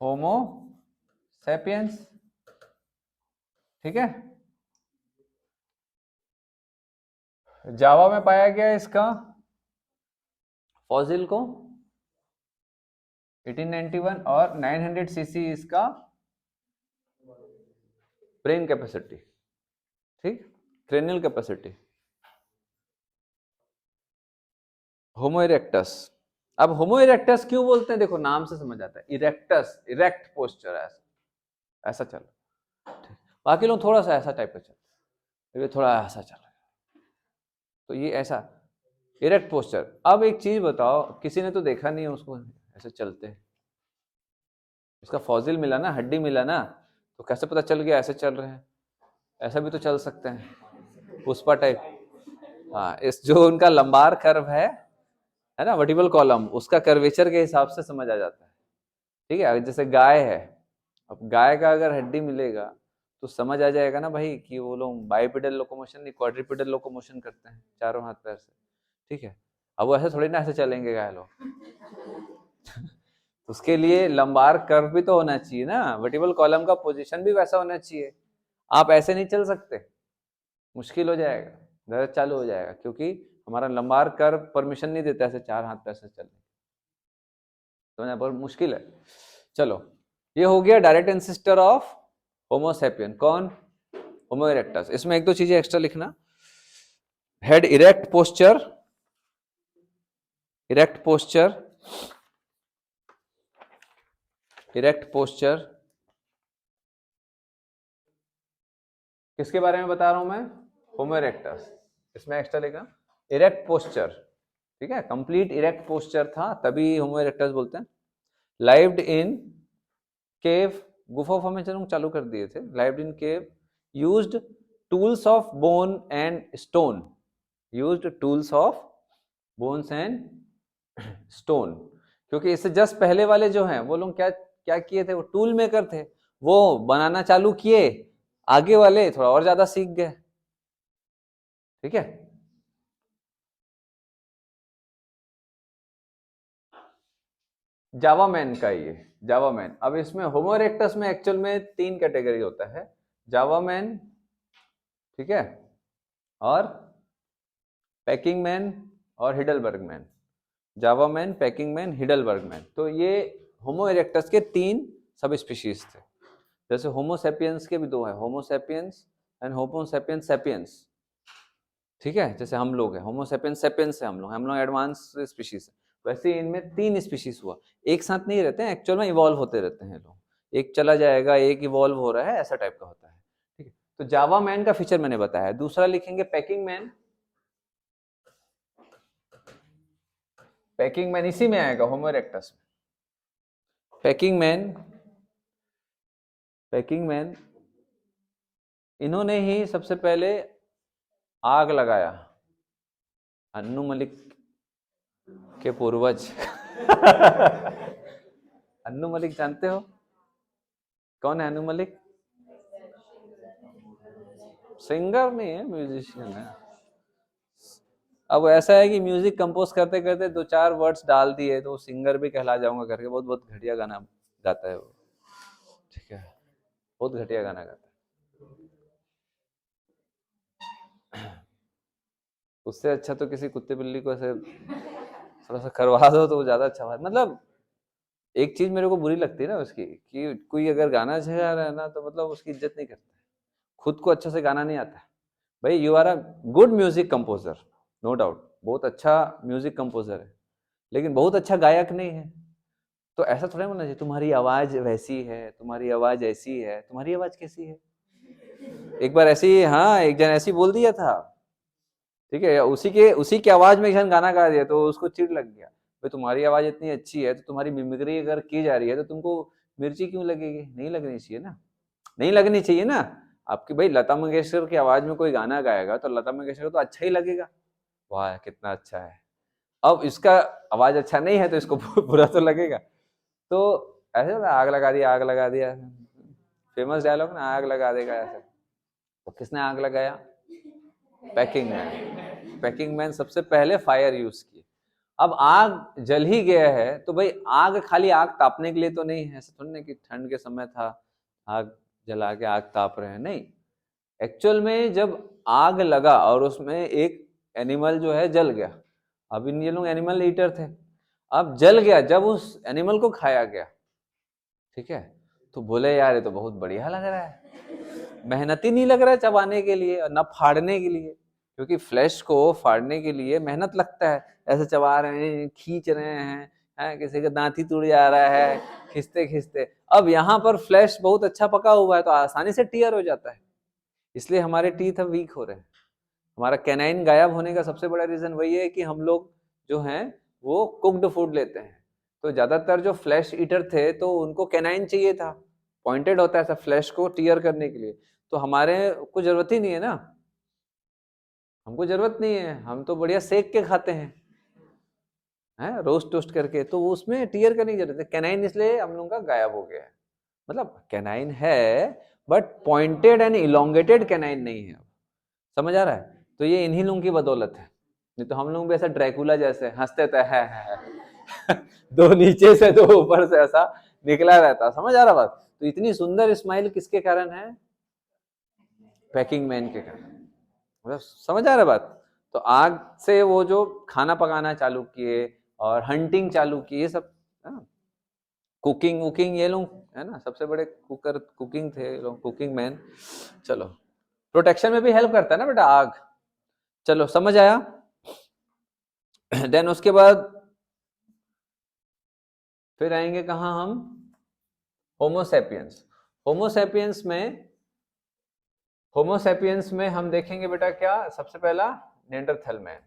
A: Homo sapiens. ठीक है, जावा में पाया गया इसका फॉसिल को 1891, और 900 सीसी इसका ब्रेन कैपेसिटी। ठीक, क्रेनियल कैपेसिटी। होमो इरेक्टस, अब होमो इरेक्टस क्यों बोलते हैं? देखो नाम से समझ आता है, इरेक्टस, इरेक्ट पोस्चर, ऐसा ऐसा चल, बाकी लोग थोड़ा सा ऐसा टाइप का चल, ये थोड़ा ऐसा चल रहा है, तो ये ऐसा इरेक्ट पोस्चर। अब एक चीज बताओ, किसी ने तो देखा नहीं है उसको ऐसे चलते, इसका फॉसिल मिला ना, हड्डी मिला ना, तो कैसे पता चल गया ऐसे चल रहे हैं? ऐसा भी तो चल सकते हैं, पुष्पा टाइप। हाँ, इस जो उनका लंबार कर्व है ना, वर्टिकल कॉलम, उसका कर्वेचर के हिसाब से समझ आ जाता है। ठीक है, जैसे गाय है, अब गाय का अगर हड्डी मिलेगा तो समझ आ जाएगा ना भाई कि वो लोग बाइपेडल लोकोमोशन नहीं क्वाड्रिपेडल लोकोमोशन करते हैं, चारों हाथ पैर से। ठीक है, अब वो ऐसे थोड़ी ना ऐसे चलेंगे गाय लोग। उसके लिए लंबार कर्व भी तो होना चाहिए ना, वर्टिकल कॉलम का पोजीशन भी वैसा होना चाहिए। आप ऐसे नहीं चल सकते, मुश्किल हो जाएगा, दर्द चालू हो जाएगा, क्योंकि हमारा लंबार कर्व परमिशन नहीं देता ऐसे चार हाथ पैर से चलने, समझना बहुत मुश्किल है। चलो, ये हो गया डायरेक्ट एंसेस्टर ऑफ होमोसेपियन, कौन? होमो इरेक्टस। इसमें एक दो चीजें एक्स्ट्रा लिखना, head erect posture, erect posture, erect posture किसके बारे में बता रहा हूं मैं? होमो इरेक्टस। इसमें एक्स्ट्रा लिखना इरेक्ट पोस्चर, ठीक है, कंप्लीट इरेक्ट पोस्चर था तभी होमो इरेक्टस बोलते हैं। लाइव्ड इन केव, गुफा फॉर्मेशन चालू कर दिए थे, lived in cave, used tools of bone and stone, used tools of bones and stone, क्योंकि इससे जस्ट पहले वाले जो हैं वो लोग क्या क्या किए थे, वो टूल मेकर थे, वो बनाना चालू किए, आगे वाले थोड़ा और ज्यादा सीख गए। ठीक है, जावा मैन का ये जावा मैन। अब इसमें होमो इरेक्टस में एक्चुअल में तीन कैटेगरी होता है, जावा मैन, ठीक है, और पैकिंग मैन और हिडलबर्ग मैन। जावा man, packing man, Heidelberg man, तो ये होमो इरेक्टस के तीन सब स्पीशीज थे। जैसे होमो सेपियंस के भी दो है, Homo sapiens and Homo sapiens sapiens. ठीक है, जैसे हम लोग हैं होमो सेपियंस सेपियंस है, हम लोग एडवांस स्पीशीज है, वैसे इनमें तीन स्पीशीज हुआ, एक साथ नहीं रहते हैं एक्चुअल में, इवॉल्व होते रहते हैं लोग, एक चला जाएगा एक इवॉल्व हो रहा है, ऐसा टाइप का होता है। ठीक है, तो जावा मैन का फीचर मैंने बताया। दूसरा लिखेंगे पैकिंग मैन, पैकिंग मैन इसी में आएगा होमो इरेक्टस में। पैकिंग मैन, पैकिंग मैन इन्होंने ही सबसे पहले आग लगाया, अन्नू मलिक के पूर्वज। अन्नू मलिक जानते हो कौन है? अन्नू मलिक सिंगर नहीं है, म्यूजिशियन है। अब ऐसा है कि म्यूजिक कंपोज करते करते दो चार वर्ड्स डाल दिए तो सिंगर भी कहला जाऊंगा करके, बहुत बहुत घटिया गाना गाता है वो। ठीक है, बहुत घटिया गाना गाता है। उससे अच्छा तो किसी कुत्ते बिल्ली को ऐसे थोड़ा सा करवा दो तो वो ज्यादा अच्छा बात। मतलब एक चीज मेरे को बुरी लगती है ना उसकी, कि कोई अगर गाना गा रहा है ना तो मतलब उसकी इज्जत नहीं करता है, खुद को अच्छे से गाना नहीं आता है। भाई you are a good music composer, no doubt, बहुत अच्छा म्यूजिक कंपोजर है, लेकिन बहुत अच्छा गायक नहीं है। तो ऐसा थोड़ा बोलना चाहिए तुम्हारी आवाज वैसी है, तुम्हारी आवाज ऐसी है, तुम्हारी आवाज कैसी है? एक बार ऐसी, हाँ, एक जन ऐसी बोल दिया था, ठीक है, उसी के आवाज में एक जन गाना गा दिया तो उसको चिढ़ लग गया, भाई तुम्हारी आवाज इतनी अच्छी है तो तुम्हारी मिमिक्री अगर की जा रही है तो तुमको मिर्ची क्यों लगेगी? नहीं लगनी चाहिए ना, नहीं लगनी चाहिए ना। आपकी भाई लता मंगेशकर की आवाज में कोई गाना गाएगा तो लता मंगेशकर तो अच्छा ही लगेगा, वाह कितना अच्छा है। अब इसका आवाज अच्छा नहीं है तो इसको बुरा तो लगेगा। तो ऐसे होता है, आग लगा दिया, आग लगा दिया, फेमस डायलॉग ना, आग लगा देगा ऐसे। तो किसने आग लगाया? Packing man. पैकिंग मैन सबसे पहले फायर यूज किए। अब आग जल ही गया है तो भाई आग खाली आग तापने के लिए तो नहीं है, ऐसा थोड़ी ना कि ठंड के समय था आग जला के आग ताप रहे हैं, नहीं। एक्चुअल में जब आग लगा और उसमें एक एनिमल जो है जल गया, अब इन ये लोग एनिमल ईटर थे, अब जल गया, जब उस एनिमल को खाया गया, ठीक है, तो बोले यार ये तो बहुत बढ़िया लग रहा है, मेहनती नहीं लग रहा है चबाने के लिए और न फाड़ने के लिए, क्योंकि फ्लैश को फाड़ने के लिए मेहनत लगता है, ऐसे चबा रहे हैं, खींच रहे हैं, किसी का दांत ही टूट जा रहा है खींचते खींचते। अब यहाँ पर फ्लैश बहुत अच्छा पका हुआ है तो आसानी से टीयर हो जाता है, इसलिए हमारे टीथ अब वीक हो रहे हैं। हमारा कैनाइन गायब होने का सबसे बड़ा रीजन वही है कि हम लोग जो हैं वो कुक्ड फूड लेते हैं, तो ज्यादातर जो फ्लैश ईटर थे तो उनको कैनाइन चाहिए था, पॉइंटेड होता है ऐसा फ्लैश को टीयर करने के लिए, तो हमारे को जरूरत ही नहीं है ना, हमको जरूरत नहीं है, हम तो बढ़िया सेक के खाते हैं रोस्ट टोस्ट करके, तो उसमें टीयर करने की जरूरत है। कैनाइन इसलिए हम लोगों का गायब हो गया है, मतलब कैनाइन है but pointed and elongated canine नहीं है, समझ आ रहा है? तो ये इन्हीं लोगों की बदौलत है, नहीं तो हम लोग भी ऐसा ड्रैकुला जैसे हंसते थे है। दो नीचे से दो ऊपर से ऐसा निकला रहता, समझ आ रहा बात? तो इतनी सुंदर स्माइल किसके कारण है? पैकिंग मैन के कारण, मतलब समझ आ रहा बात? तो आग से वो जो खाना पकाना चालू किए और हंटिंग चालू की, ये सब कुकिंग वुकिंग, ये लोग है ना सबसे बड़े कुकर, कुकिंग थे ये लोग, कुकिंग मैन। चलो प्रोटेक्शन में भी हेल्प करता है ना बेटा आग। चलो समझ आया? देन उसके बाद फिर आएंगे कहा हम? होमोसेपियंस। होमोसेपियंस में हम देखेंगे बेटा क्या, सबसे पहला नेंडरथल मैन।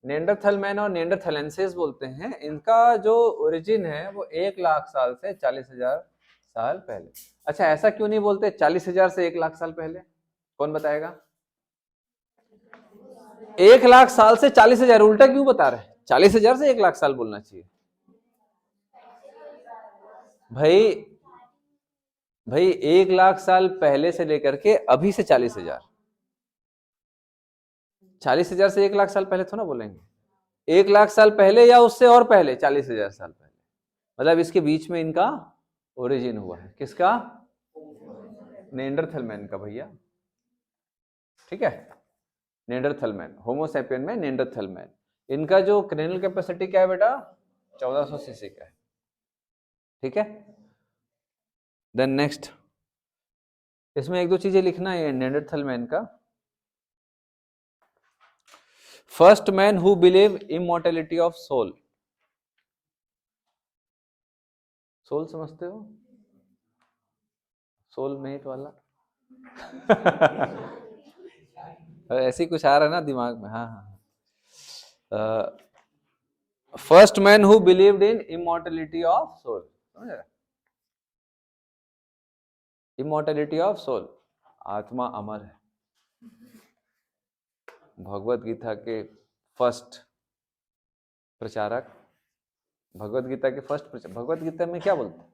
A: नेंडरथल मैन और नेंडरथलेंसिस बोलते हैं, इनका जो ओरिजिन है वो 1 लाख साल से 40,000 साल पहले। अच्छा ऐसा क्यों नहीं बोलते 40,000 से 1 लाख साल पहले? कौन बताएगा? 1 लाख साल से 40,000 उल्टा क्यों बता रहे हैं? 40,000 से 1 लाख साल बोलना चाहिए भाई। भाई 1 लाख साल पहले से लेकर के अभी से 40,000, 40,000 से 1 लाख साल पहले थोड़ा बोलेंगे, 1 लाख साल पहले या उससे और पहले 40,000 साल पहले, मतलब इसके बीच में इनका ओरिजिन हुआ है। किसका? नेंडरथल मैन का भैया, ठीक है? नेंडरथल मैन, होमोसेपियन में नेंडरथल मैन, इनका जो क्रेनियल कैपेसिटी क्या है बेटा? 1400 सीसी का है, ठीक है? देन नेक्स्ट, इसमें एक दो चीजें लिखना है नेंडरथल मैन का। First man who believe immortality of soul. Soul समझते हो? सोलमेट वाला ऐसे ही कुछ आ रहा है ना दिमाग में, हाँ हाँ। First man who believed in immortality of soul, समझ रहे? इमॉर्टेलिटी ऑफ सोल, आत्मा अमर है। भगवत गीता के फर्स्ट प्रचारक, भगवत गीता के फर्स्ट प्रचारक, भगवत गीता में क्या बोलते हैं?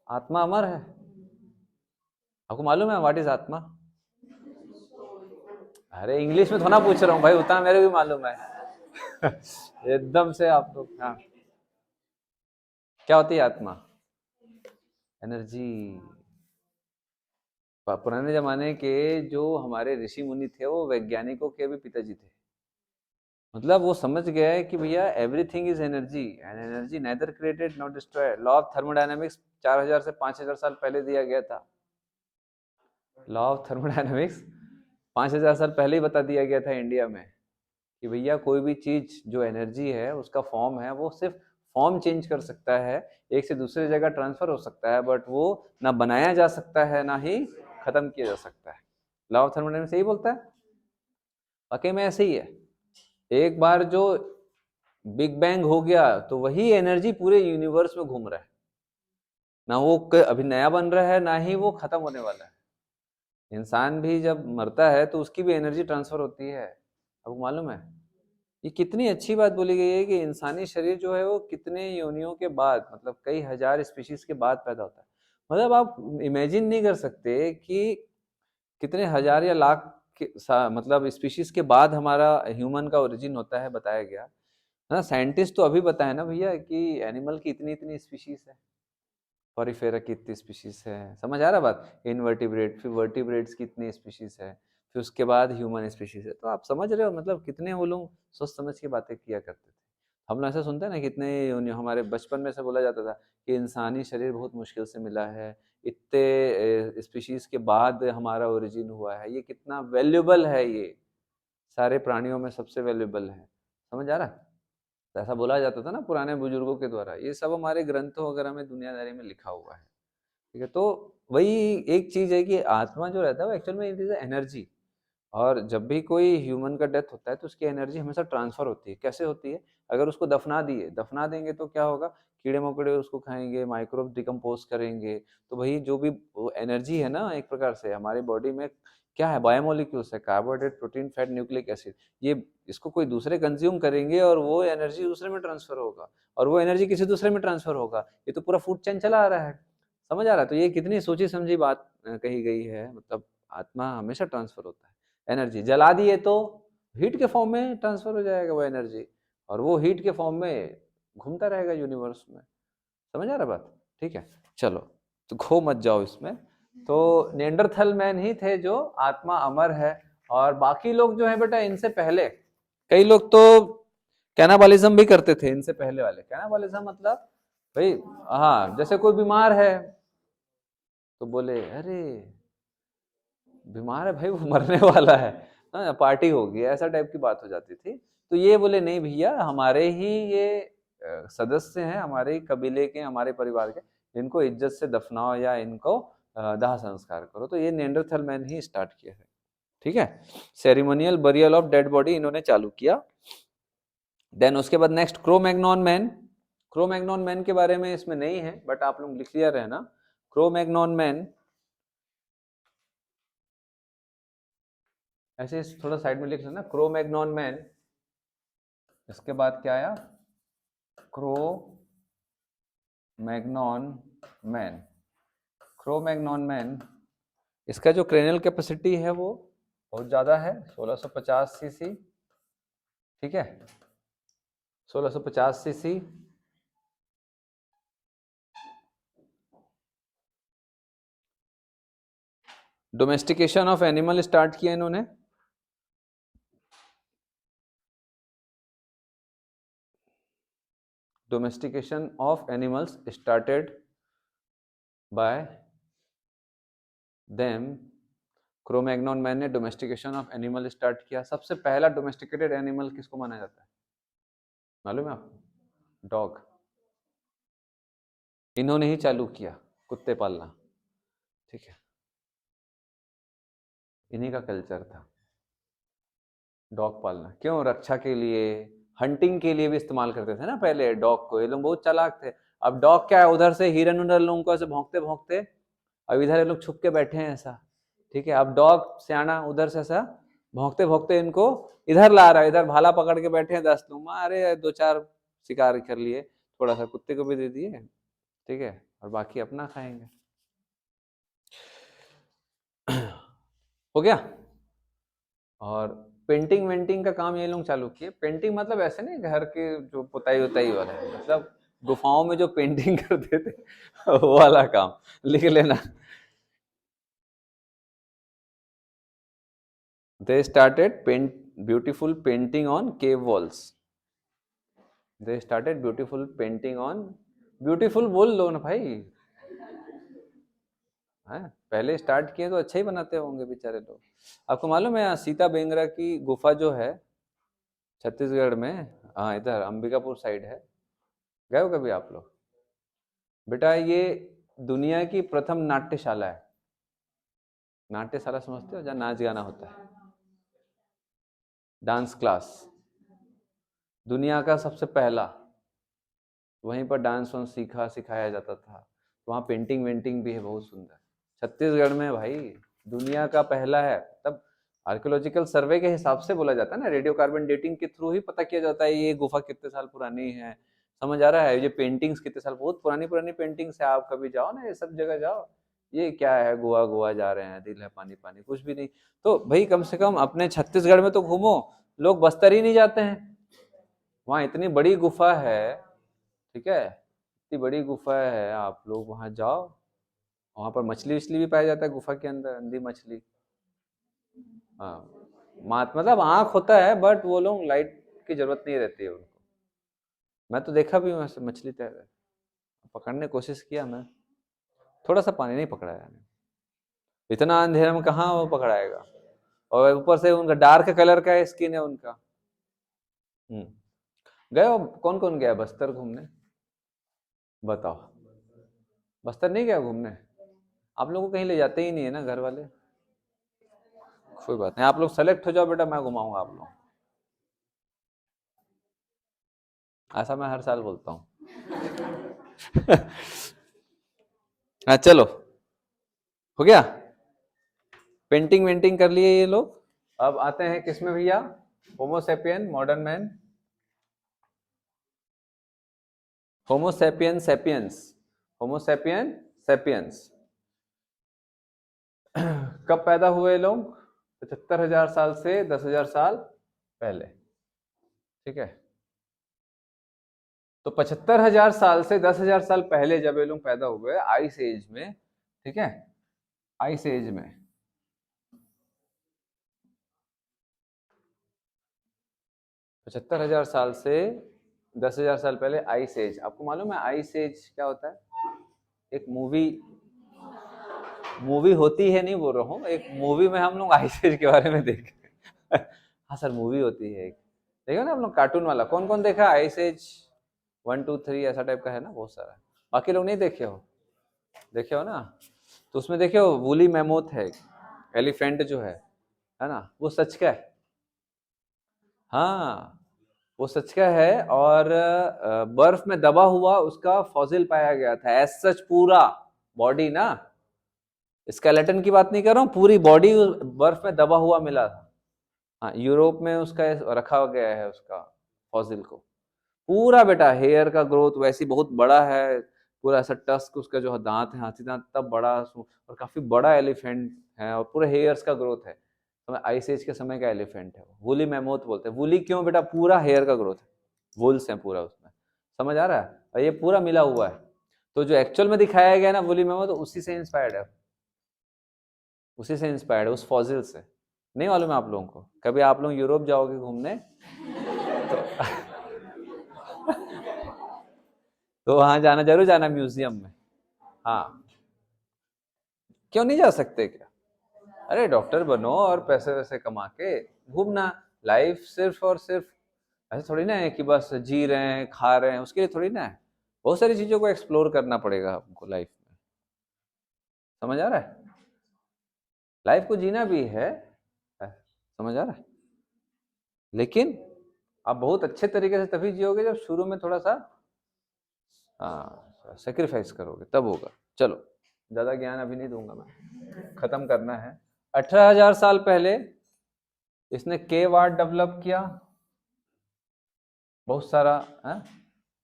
A: आत्मा अमर है। आपको मालूम है व्हाट इज आत्मा? अरे इंग्लिश में थोड़ा पूछ रहा हूँ भाई, उतना मेरे भी मालूम है। एकदम से आप लोग, हाँ क्या होती है आत्मा? एनर्जी। पुराने जमाने के जो हमारे ऋषि मुनि थे वो वैज्ञानिकों के भी पिताजी थे, मतलब वो समझ गए कि भैया everything is energy and energy neither created not destroyed. Law of thermodynamics 4,000 से 5,000 साल पहले दिया गया था। लॉ ऑफ थर्मोडायनामिक्स 5,000 साल पहले ही बता दिया गया था इंडिया में कि भैया कोई भी चीज जो एनर्जी है उसका फॉर्म है, वो सिर्फ फॉर्म चेंज कर सकता है, एक से दूसरे जगह ट्रांसफर हो सकता है, बट वो ना बनाया जा सकता है ना ही खत्म किया जा सकता है। लॉ ऑफ थर्मोडायनामिक्स यही बोलता है, वाकई में ऐसे ही है। एक बार जो बिग बैंग हो गया तो वही एनर्जी पूरे यूनिवर्स में घूम रहा है, ना वो अभी नया बन रहा है ना ही वो खत्म होने वाला है। इंसान भी जब मरता है तो उसकी भी एनर्जी ट्रांसफर होती है, आपको मालूम है? ये कितनी अच्छी बात बोली गई है कि इंसानी शरीर जो है वो कितने योनियों के बाद, मतलब कई हजार स्पीशीज के बाद पैदा होता है। मतलब आप इमेजिन नहीं कर सकते कि कितने हजार या लाख मतलब स्पीशीज के बाद हमारा ह्यूमन का ओरिजिन होता है, बताया गया है ना। साइंटिस्ट तो अभी बताए ना भैया कि एनिमल की इतनी इतनी स्पीशीज है, पॉरीफेरा की इतनी स्पीशीज है, समझ आ रहा बात? इनवर्टिब्रेट, फिर वर्टिब्रेट्स की इतनी स्पीशीज है, फिर उसके बाद ह्यूमन स्पीशीज है। तो आप समझ रहे हो मतलब कितने वो लोग सोच समझ के बातें किया करते थे। हम लोग ऐसा सुनते हैं ना, कितने हमारे बचपन में से बोला जाता था कि इंसानी शरीर बहुत मुश्किल से मिला है, इतने स्पीशीज के बाद हमारा ओरिजिन हुआ है, ये कितना वैल्यूबल है, ये सारे प्राणियों में सबसे वैल्यूबल है। समझ आ रहा है? तो ऐसा बोला जाता था ना पुराने बुजुर्गों के द्वारा, ये सब हमारे ग्रंथों वगैरह में दुनियादारी में लिखा हुआ है, ठीक है? तो वही एक चीज है कि आत्मा जो रहता है वो एक्चुअल में इट इज एनर्जी। और जब भी कोई ह्यूमन का डेथ होता है तो उसकी एनर्जी हमेशा ट्रांसफर होती है। कैसे होती है? अगर उसको दफना देंगे तो क्या होगा, कीड़े मकोड़े उसको खाएंगे, माइक्रोब डिकम्पोज करेंगे। तो भाई जो भी एनर्जी है ना, एक प्रकार से हमारी बॉडी में क्या है, बायोमोलिक्यूल्स है, carbohydrate, protein, fat, nucleic acid. ये इसको कोई दूसरे कंज्यूम करेंगे और वो एनर्जी दूसरे में ट्रांसफर होगा, और वो एनर्जी किसी दूसरे में ट्रांसफर होगा। ये तो पूरा फूड चेन चला आ रहा है। समझ आ रहा है? तो ये कितनी सोची समझी बात कही गई है। मतलब आत्मा हमेशा ट्रांसफर होता है। एनर्जी जला दिए तो हीट के फॉर्म में ट्रांसफर हो जाएगा वो एनर्जी, और वो हीट के फॉर्म में घूमता रहेगा यूनिवर्स में। समझ आ रहा बात? ठीक है, चलो, तो खो मत जाओ इसमें। तो नेंडरथल मैन ही थे जो आत्मा अमर है। और बाकी लोग जो है बेटा, इनसे पहले कई लोग तो कैनाबालिज्म भी करते थे। इनसे पहले वाले कैनाबालिज्म मतलब भाई, हाँ, जैसे कोई बीमार है तो बोले अरे बीमार है भाई, वो मरने वाला है, हाँ, पार्टी होगी, ऐसा टाइप की बात हो जाती थी। तो ये बोले नहीं भैया, हमारे ही ये सदस्य हैं, हमारे ही कबीले के, हमारे परिवार के, इनको इज्जत से दफनाओ या इनको दाह संस्कार करो। तो ये नेंडरथल मैन ही स्टार्ट किया है। ठीक है, ceremonial burial of dead body इन्होंने चालू किया। देन उसके बाद next Cro-Magnon man. Cro-Magnon man के बारे में इसमें नहीं है, बट आप लोग लिख लिया रहना। क्रोमैग्नॉन मैन ऐसे थोड़ा साइड में लिख लेना, क्रोमैग्नॉन मैन। इसके बाद क्या आया? Crow Magnon man. Cro-Magnon man, इसका जो क्रेनियल कैपेसिटी है वो बहुत ज़्यादा है, 1650 सीसी। ठीक है, 1650 CC. Domestication of animal start किया इन्होंने। Domestication of animals started by them. Cro-Magnon man ने डोमेस्टिकेशन ऑफ एनिमल स्टार्ट किया। सबसे पहला डोमेस्टिकेटेड एनिमल किसको माना जाता है, मालूम है आपको? डॉग। इन्होंने ही चालू किया कुत्ते पालना। ठीक है, इन्हीं का कल्चर था डॉग पालना। क्यों? रक्षा के लिए, हंटिंग के लिए भी इस्तेमाल करते थे ना पहले डॉग को। ये लोग बहुत चालाक थे। अब डॉग क्या है, उधर से हिरन उधर लोगों को ऐसे भौंकते भौंकते, अब इधर ये लोग छुप के बैठे हैं ऐसा। ठीक है, अब डॉग सियाना उधर से ऐसा भौंकते भौंकते इनको इधर ला रहा है। इधर भाला पकड़ के बैठे हैं 10 लोग, मारे 2-4 शिकार कर लिए, थोड़ा सा कुत्ते को भी दे दिए। ठीक है, और बाकी अपना खाएंगे। हो गया। और पेंटिंग वेंटिंग का काम ये लोग चालू किए। पेंटिंग मतलब ऐसे नहीं घर के जो पुताई उताई वाला है, मतलब गुफाओं में जो पेंटिंग करते थे वो वाला काम, लिख लेना। They started paint beautiful painting on cave walls. They started beautiful painting on, beautiful बोल लो ना भाई, है पहले स्टार्ट किए तो अच्छा ही बनाते होंगे बेचारे लोग। आपको मालूम है सीता बेंगरा की गुफा जो है छत्तीसगढ़ में, हाँ इधर अंबिकापुर साइड है, गए हो कभी आप लोग? बेटा ये दुनिया की प्रथम नाट्यशाला है। नाट्यशाला समझते हो, जहाँ नाच गाना होता है, डांस क्लास, दुनिया का सबसे पहला। वहीं पर डांस वांस सीखा सिखाया जाता था। वहाँ पेंटिंग वेंटिंग भी है बहुत सुंदर, छत्तीसगढ़ में भाई, दुनिया का पहला है। तब आर्कियोलॉजिकल सर्वे के हिसाब से बोला जाता है ना, रेडियो कार्बन डेटिंग के थ्रू ही पता किया जाता है ये गुफा कितने साल पुरानी है। समझ आ रहा है? ये पेंटिंग्स कितने साल, बहुत पुरानी पुरानी पेंटिंग्स है। आप कभी जाओ ना ये सब जगह जाओ, ये क्या है, गोवा गोवा जा रहे हैं, दिल है पानी पानी, कुछ भी नहीं। तो भाई कम से कम अपने छत्तीसगढ़ में तो घूमो। लोग बस्तर ही नहीं जाते हैं, वहाँ इतनी बड़ी गुफा है। ठीक है, इतनी बड़ी गुफा है, आप लोग वहाँ जाओ। वहाँ पर मछली वछली भी पाया जाता है गुफा के अंदर, अंधी मछली। हाँ, मात मतलब आँख होता है, बट वो लोग लाइट की जरूरत नहीं रहती है उनको। मैं तो देखा भी हूँ ऐसे मछली तैर रहे, पकड़ने की कोशिश किया मैं, थोड़ा सा पानी नहीं पकड़ाया। इतना अंधेरे में कहाँ वो पकड़ाएगा, और ऊपर से उनका डार्क कलर का स्किन है उनका। गए हो? कौन कौन गया बस्तर घूमने? बताओ, बस्तर नहीं गया घूमने? आप लोगों को कहीं ले जाते ही नहीं है ना घर वाले। कोई बात नहीं, आप लोग सेलेक्ट हो जाओ बेटा, मैं घुमाऊंगा आप लोग। ऐसा मैं हर साल बोलता हूँ। हाँ चलो, हो गया, पेंटिंग वेंटिंग कर लिए ये लोग। अब आते हैं किसमें भैया, Homo sapien modern man, Homo sapien sapiens, Homo sapien sapiens. कब पैदा हुए लोग, 75,000 साल से 10,000 साल पहले, ठीक है। तो 75,000 साल से 10,000 साल पहले जब ये लोग पैदा हुए आइस एज में, ठीक है, आइस एज में, 75,000 साल से 10,000 साल पहले आइस एज। आपको मालूम है आइस एज क्या होता है? एक मूवी, मूवी होती है नहीं बोल रहा हूँ, एक मूवी में हम लोग आइस एज के बारे में देखे। हाँ सर, मूवी होती है एक, देखो ना हम लोग, कार्टून वाला। कौन कौन देखा आइस एज 1 2 3, ऐसा टाइप का है ना बहुत सारा। बाकी लोग नहीं देखे हो? देखे हो ना? तो उसमें देखे हो वूली मैमोथ है, एलिफेंट जो है ना, वो सच का है। हाँ वो सच का है, और बर्फ में दबा हुआ उसका फॉसिल पाया गया था। एज सच पूरा बॉडी ना, स्केलेटन की बात नहीं कर रहा हूँ, पूरी बॉडी बर्फ में दबा हुआ मिला था। हाँ यूरोप में उसका रखा गया है उसका फॉसिल को। पूरा बेटा हेयर का ग्रोथ वैसी बहुत बड़ा है, पूरा ऐसा टस्क उसका जो दांत है, हाथी दांत तब बड़ा, और काफी बड़ा एलिफेंट है, और पूरे हेयर्स का ग्रोथ है। तो आइस एज के समय का एलिफेंट है, वूली मैमोथ बोलते हैं। वूली क्यों बेटा? पूरा हेयर का ग्रोथ है, वुल्स है पूरा उसमें, समझ आ रहा है? और ये पूरा मिला हुआ है। तो जो एक्चुअल में दिखाया गया ना वूली मैमोथ, उसी से इंस्पायर्ड है, उसी से इंस्पायर्ड है, उस फॉसिल से। नहीं मालूम है आप लोगों को? कभी आप लोग यूरोप जाओगे घूमने तो तो वहां जाना, जरूर जाना म्यूजियम में। हाँ, क्यों नहीं जा सकते क्या? अरे डॉक्टर बनो और पैसे वैसे कमा के घूमना। लाइफ सिर्फ और सिर्फ ऐसे थोड़ी ना है कि बस जी रहे हैं खा रहे हैं, उसके लिए थोड़ी ना है। बहुत सारी चीजों को एक्सप्लोर करना पड़ेगा हमको लाइफ में, समझ आ रहा है? लाइफ को जीना भी समझ आ रहा है? लेकिन आप बहुत अच्छे तरीके से तभी जियोगे जब शुरू में थोड़ा सा हाँ सेक्रीफाइस करोगे, तब होगा। चलो, ज्यादा ज्ञान अभी नहीं दूंगा मैं, खत्म करना है। 18,000 साल पहले इसने केव आर्ट डेवलप किया, बहुत सारा है।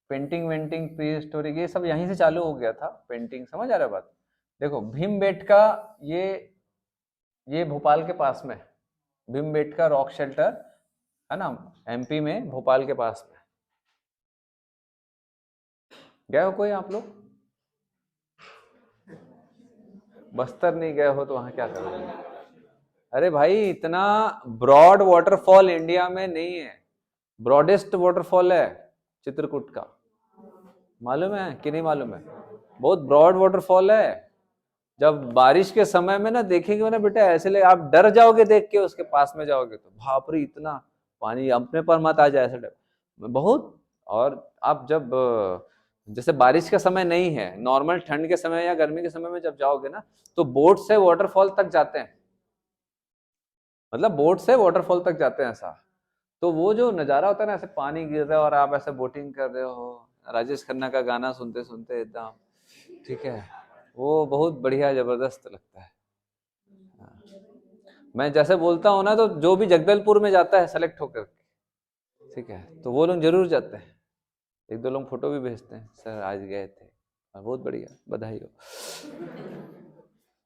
A: पेंटिंग वेंटिंग प्री हिस्टोरिक ये सब यहीं से चालू हो गया था, पेंटिंग। समझ आ रहा है बात? देखो भीमबेटका, ये ये भोपाल के पास में, भीमबेटका रॉक शेल्टर है ना, एमपी में, भोपाल के पास में। गए हो कोई आप लोग? बस्तर नहीं गए हो तो वहां क्या करोगे? अरे भाई इतना ब्रॉड वाटरफॉल इंडिया में नहीं है, ब्रॉडेस्ट वाटरफॉल है चित्रकूट का। मालूम है कि नहीं मालूम है? बहुत ब्रॉड वाटरफॉल है। जब बारिश के समय में ना देखेंगे ना बेटा, ऐसे ले आप डर जाओगे देख के, उसके पास में जाओगे तो बाप रे इतना पानी अपने पर मत आ जाए, ऐसा डर बहुत। और आप जब जैसे बारिश का समय नहीं है, नॉर्मल ठंड के समय या गर्मी के समय में जब जाओगे ना, तो बोट से वाटरफॉल तक जाते हैं, मतलब बोट से वाटरफॉल तक जाते हैं ऐसा। तो वो जो नजारा होता है ना, ऐसे पानी गिर रहा है और आप ऐसे बोटिंग कर रहे हो, राजेश खन्ना का गाना सुनते सुनते एकदम, ठीक है, वो बहुत बढ़िया जबरदस्त लगता है। मैं जैसे बोलता हूँ ना, तो जो भी जगदलपुर में जाता है सेलेक्ट होकर, ठीक है, तो वो लोग जरूर जाते हैं। एक दो लोग फोटो भी भेजते हैं, सर आज गए थे, और बहुत बढ़िया, बधाई हो।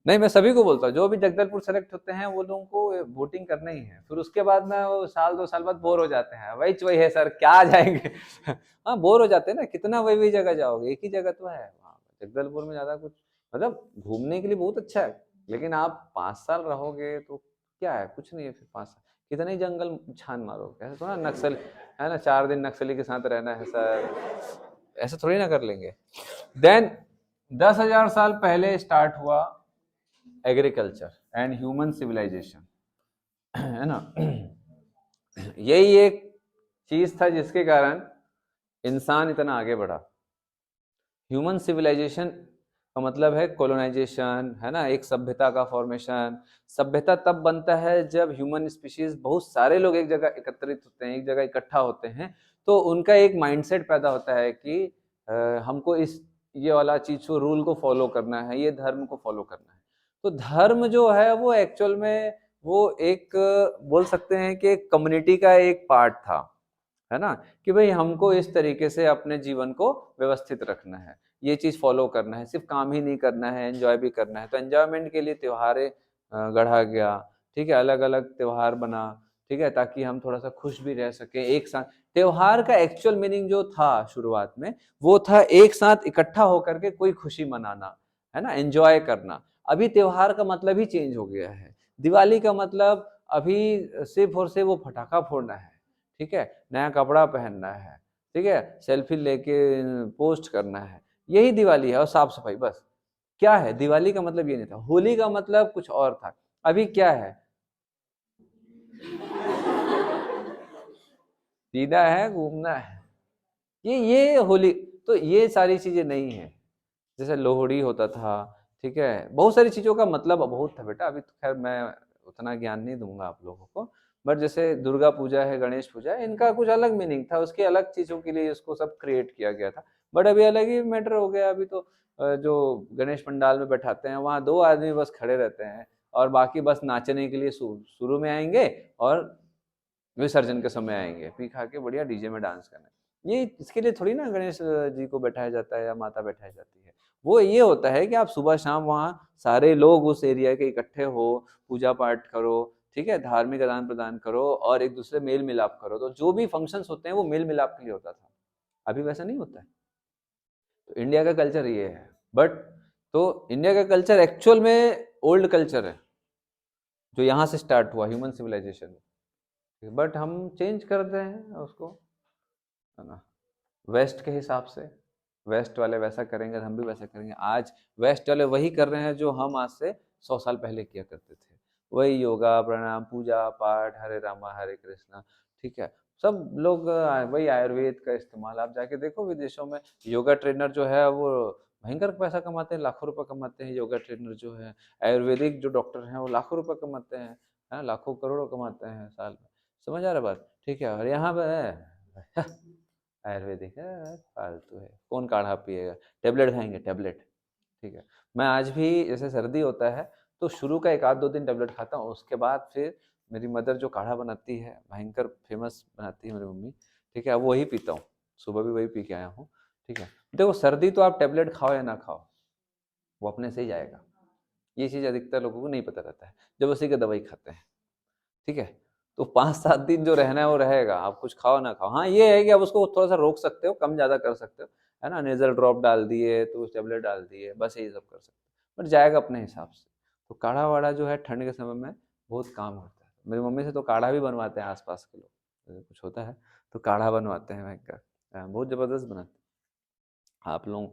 A: नहीं मैं सभी को बोलता हूँ, जो भी जगदलपुर सेलेक्ट होते हैं वो लोगों को वोटिंग करना ही है। फिर उसके बाद में वो साल 2 साल बाद बोर हो जाते हैं, वही है सर क्या जाएंगे। हाँ बोर हो जाते हैं ना, कितना वही जगह जाओगे, एक ही जगह तो है वहाँ जगदलपुर में, ज्यादा कुछ मतलब घूमने के लिए बहुत अच्छा है। लेकिन आप 5 साल रहोगे तो क्या है, कुछ नहीं है फिर 5 साल, कितने ही जंगल छान मारोगे, ऐसे थोड़ा नक्सल है ना, 4 दिन नक्सली के साथ रहना है सर, ऐसे थोड़ी ना कर लेंगे। देन 10,000 साल पहले स्टार्ट हुआ एग्रीकल्चर एंड ह्यूमन सिविलाइजेशन, है ना। यही एक चीज था जिसके कारण इंसान इतना आगे बढ़ा। ह्यूमन सिविलाइजेशन का मतलब है कोलोनाइजेशन, है ना, एक सभ्यता का फॉर्मेशन। सभ्यता तब बनता है जब ह्यूमन स्पीशीज, बहुत सारे लोग एक जगह एकत्रित होते हैं, एक जगह इकट्ठा होते हैं, तो उनका एक माइंडसेट पैदा होता है कि हमको इस ये वाला चीज को, रूल को फॉलो करना है, ये धर्म को फॉलो करना है। तो धर्म जो है वो एक्चुअल में वो एक बोल सकते हैं कि एक कम्युनिटी का एक पार्ट था, है ना, कि भाई हमको इस तरीके से अपने जीवन को व्यवस्थित रखना है, ये चीज फॉलो करना है, सिर्फ काम ही नहीं करना है, एंजॉय भी करना है। तो एंजॉयमेंट के लिए त्योहारें गढ़ा गया, ठीक है, अलग अलग त्योहार बना, ठीक है, ताकि हम थोड़ा सा खुश भी रह सके एक साथ। त्योहार का एक्चुअल मीनिंग जो था शुरुआत में, वो था एक साथ इकट्ठा होकर के कोई खुशी मनाना, है ना, एंजॉय करना। अभी त्योहार का मतलब ही चेंज हो गया है। दिवाली का मतलब अभी सिर्फ और सिर्फ वो फटाखा फोड़ना है, ठीक है, नया कपड़ा पहनना है, ठीक है, सेल्फी लेके पोस्ट करना है, यही दिवाली है, और साफ सफाई, बस। क्या है दिवाली का मतलब? ये नहीं था। होली का मतलब कुछ और था। अभी क्या है? पीना है, घूमना है, ये होली। तो ये सारी चीजें नहीं है। जैसे लोहड़ी होता था, ठीक है, बहुत सारी चीजों का मतलब बहुत था बेटा। अभी तो खैर मैं उतना ज्ञान नहीं दूंगा आप लोगों को। बट जैसे दुर्गा पूजा है, गणेश पूजा है, इनका कुछ अलग मीनिंग था, उसकी अलग चीजों के लिए इसको सब क्रिएट किया गया था। बट अभी अलग ही मैटर हो गया। अभी तो जो गणेश पंडाल में बैठाते हैं, वहां 2 आदमी बस खड़े रहते हैं, और बाकी बस नाचने के लिए शुरू में आएंगे और विसर्जन के समय आएंगे, पी खा के बढ़िया डीजे में डांस करने। ये इसके लिए थोड़ी ना गणेश जी को बैठाया जाता है या माता बैठाई जाती है। वो ये होता है कि आप सुबह शाम वहाँ सारे लोग उस एरिया के इकट्ठे हो, पूजा पाठ करो, ठीक है, धार्मिक आदान प्रदान करो, और एक दूसरे मेल मिलाप करो। तो जो भी फंक्शंस होते हैं वो मेल मिलाप के लिए होता था। अभी वैसा नहीं होता है। तो इंडिया का कल्चर ये है। बट तो इंडिया का कल्चर एक्चुअल में ओल्ड कल्चर है, जो यहाँ से स्टार्ट हुआ ह्यूमन सिविलाइजेशन। बट हम चेंज कर रहे हैं उसको, है ना, वेस्ट के हिसाब से। वेस्ट वाले वैसा करेंगे तो हम भी वैसा करेंगे। आज वेस्ट वाले वही कर रहे हैं जो हम आज से 100 साल पहले किया करते थे। वही योगा, प्राणायाम, पूजा पाठ, हरे रामा हरे कृष्णा, ठीक है। सब लोग वही आयुर्वेद का इस्तेमाल। आप जाके देखो विदेशों में, योगा ट्रेनर जो है वो भयंकर पैसा कमाते हैं, लाखों रुपए कमाते हैं। योगा ट्रेनर जो है, आयुर्वेदिक जो डॉक्टर हैं, वो लाखों रुपए कमाते हैं, है, लाखों करोड़ों कमाते हैं साल में। समझ आ रहा बात? ठीक है। और यहाँ पे है आयुर्वेदिक है, फालतू है, कौन काढ़ा पिएगा, टेबलेट खाएंगे, टेबलेट, ठीक है। मैं आज भी जैसे सर्दी होता है तो शुरू का 1 आध 2 दिन टेबलेट खाता हूँ, उसके बाद फिर मेरी मदर जो काढ़ा बनाती है, भयंकर फेमस बनाती है मेरी मम्मी, ठीक है, अब वही पीता हूँ। सुबह भी वही पी के आया हूँ, ठीक है। देखो सर्दी तो आप टेबलेट खाओ या ना खाओ, वो अपने से ही जाएगा। ये चीज़ अधिकतर लोगों को नहीं पता रहता है, जब उसी का दवाई खाते हैं, ठीक है। तो 5 7 दिन जो रहना है वो रहेगा, आप कुछ खाओ ना खाओ। हाँ ये है कि आप उसको थोड़ा सा रोक सकते हो, कम ज्यादा कर सकते हो, है ना, नेजल ड्रॉप डाल दिए तो टेबलेट डाल दिए, बस यही सब कर सकते हो, बट जाएगा अपने हिसाब से। तो काढ़ा वाढ़ा जो है ठंड के समय में बहुत काम होता है। मेरी मम्मी से तो काढ़ा भी बनवाते हैं आसपास के लोग, जैसे कुछ होता है तो काढ़ा बनवाते हैं भयंकर, बहुत जबरदस्त बनाते हैं। आप लोग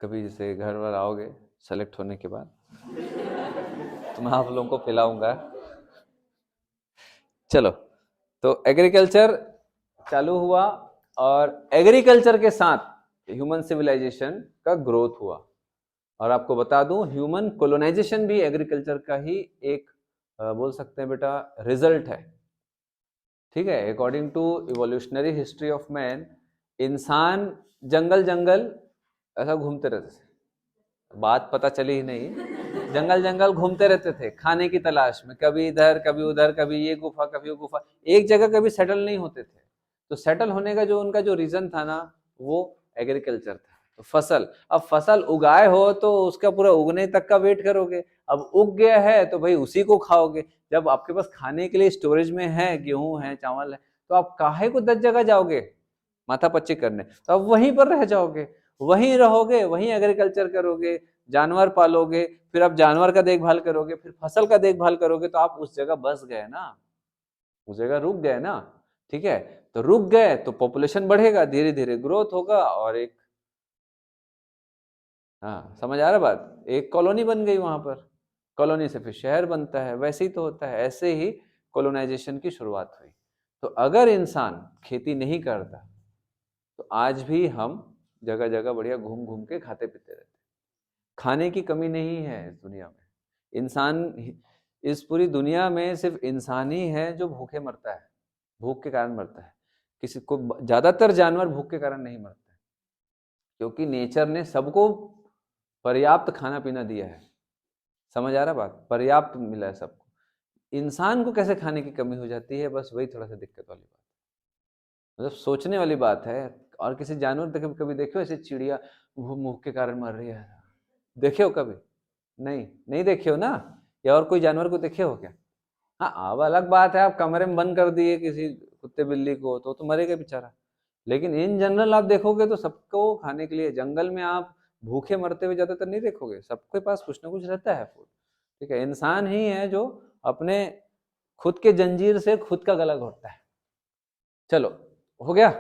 A: कभी जैसे घर वर आओगे सेलेक्ट होने के बाद, तो मैं आप लोगों को पिलाऊंगा। चलो, तो एग्रीकल्चर चालू हुआ, और एग्रीकल्चर के साथ ह्यूमन सिविलाइजेशन का ग्रोथ हुआ। और आपको बता दूं, ह्यूमन कोलोनाइजेशन भी एग्रीकल्चर का ही एक बोल सकते हैं बेटा रिजल्ट है, ठीक है। According to evolutionary history of man, इंसान जंगल जंगल ऐसा घूमते रहते थे, बात पता चली ही नहीं, जंगल जंगल घूमते रहते थे खाने की तलाश में, कभी इधर कभी उधर, कभी ये गुफा कभी वो गुफा, एक जगह कभी सेटल नहीं होते थे। तो सेटल होने का जो उनका जो रीजन था ना, वो एग्रीकल्चर था। तो फसल, अब फसल उगाए हो तो उसका पूरा उगने तक का वेट करोगे। अब उग गया है तो भाई उसी को खाओगे। जब आपके पास खाने के लिए स्टोरेज में है, गेहूं है, चावल है, तो आप काहे को 10 जगह जाओगे माथा पच्ची करने? तो अब वहीं पर रह जाओगे, वहीं रहोगे, वहीं एग्रीकल्चर करोगे, जानवर पालोगे, फिर आप जानवर का देखभाल करोगे, फिर फसल का देखभाल करोगे, तो आप उस जगह बस गए ना, उस जगह रुक गए ना, ठीक है। तो रुक गए तो पॉपुलेशन बढ़ेगा, धीरे धीरे ग्रोथ होगा, और एक, हाँ समझ आ रहा बात, एक कॉलोनी बन गई वहां पर, कॉलोनी से फिर शहर बनता है। वैसे ही तो होता है, ऐसे ही कॉलोनाइजेशन की शुरुआत हुई। तो अगर इंसान खेती नहीं करता तो आज भी हम जगह जगह बढ़िया घूम घूम के खाते पीते रहते। खाने की कमी नहीं है इस दुनिया में। इंसान, इस पूरी दुनिया में सिर्फ इंसान ही है जो भूखे मरता है, भूख के कारण मरता है। किसी को, ज्यादातर जानवर भूख के कारण नहीं मरते, क्योंकि नेचर ने सबको पर्याप्त खाना पीना दिया है। समझ आ रहा बात? पर्याप्त मिला है सबको। इंसान को कैसे खाने की कमी हो जाती है, बस वही थोड़ा सा दिक्कत वाली बात, मतलब सोचने वाली बात है। और किसी जानवर कभी कभी देखो ऐसे चिड़िया वो भूख के कारण मर रही है, देखे हो कभी? नहीं, नहीं देखे हो ना? या और कोई जानवर को देखे हो क्या? हाँ, अब अलग बात है, आप कमरे में बंद कर दिए किसी कुत्ते बिल्ली को तो मरेगा बेचारा, लेकिन इन जनरल आप देखोगे तो सबको खाने के लिए, जंगल में आप भूखे मरते हुए ज्यादातर नहीं देखोगे, सबके पास कुछ ना कुछ रहता है फूड। ठीक है, इंसान ही है जो अपने खुद के जंजीर से खुद का गला घोटता है। चलो, हो गया।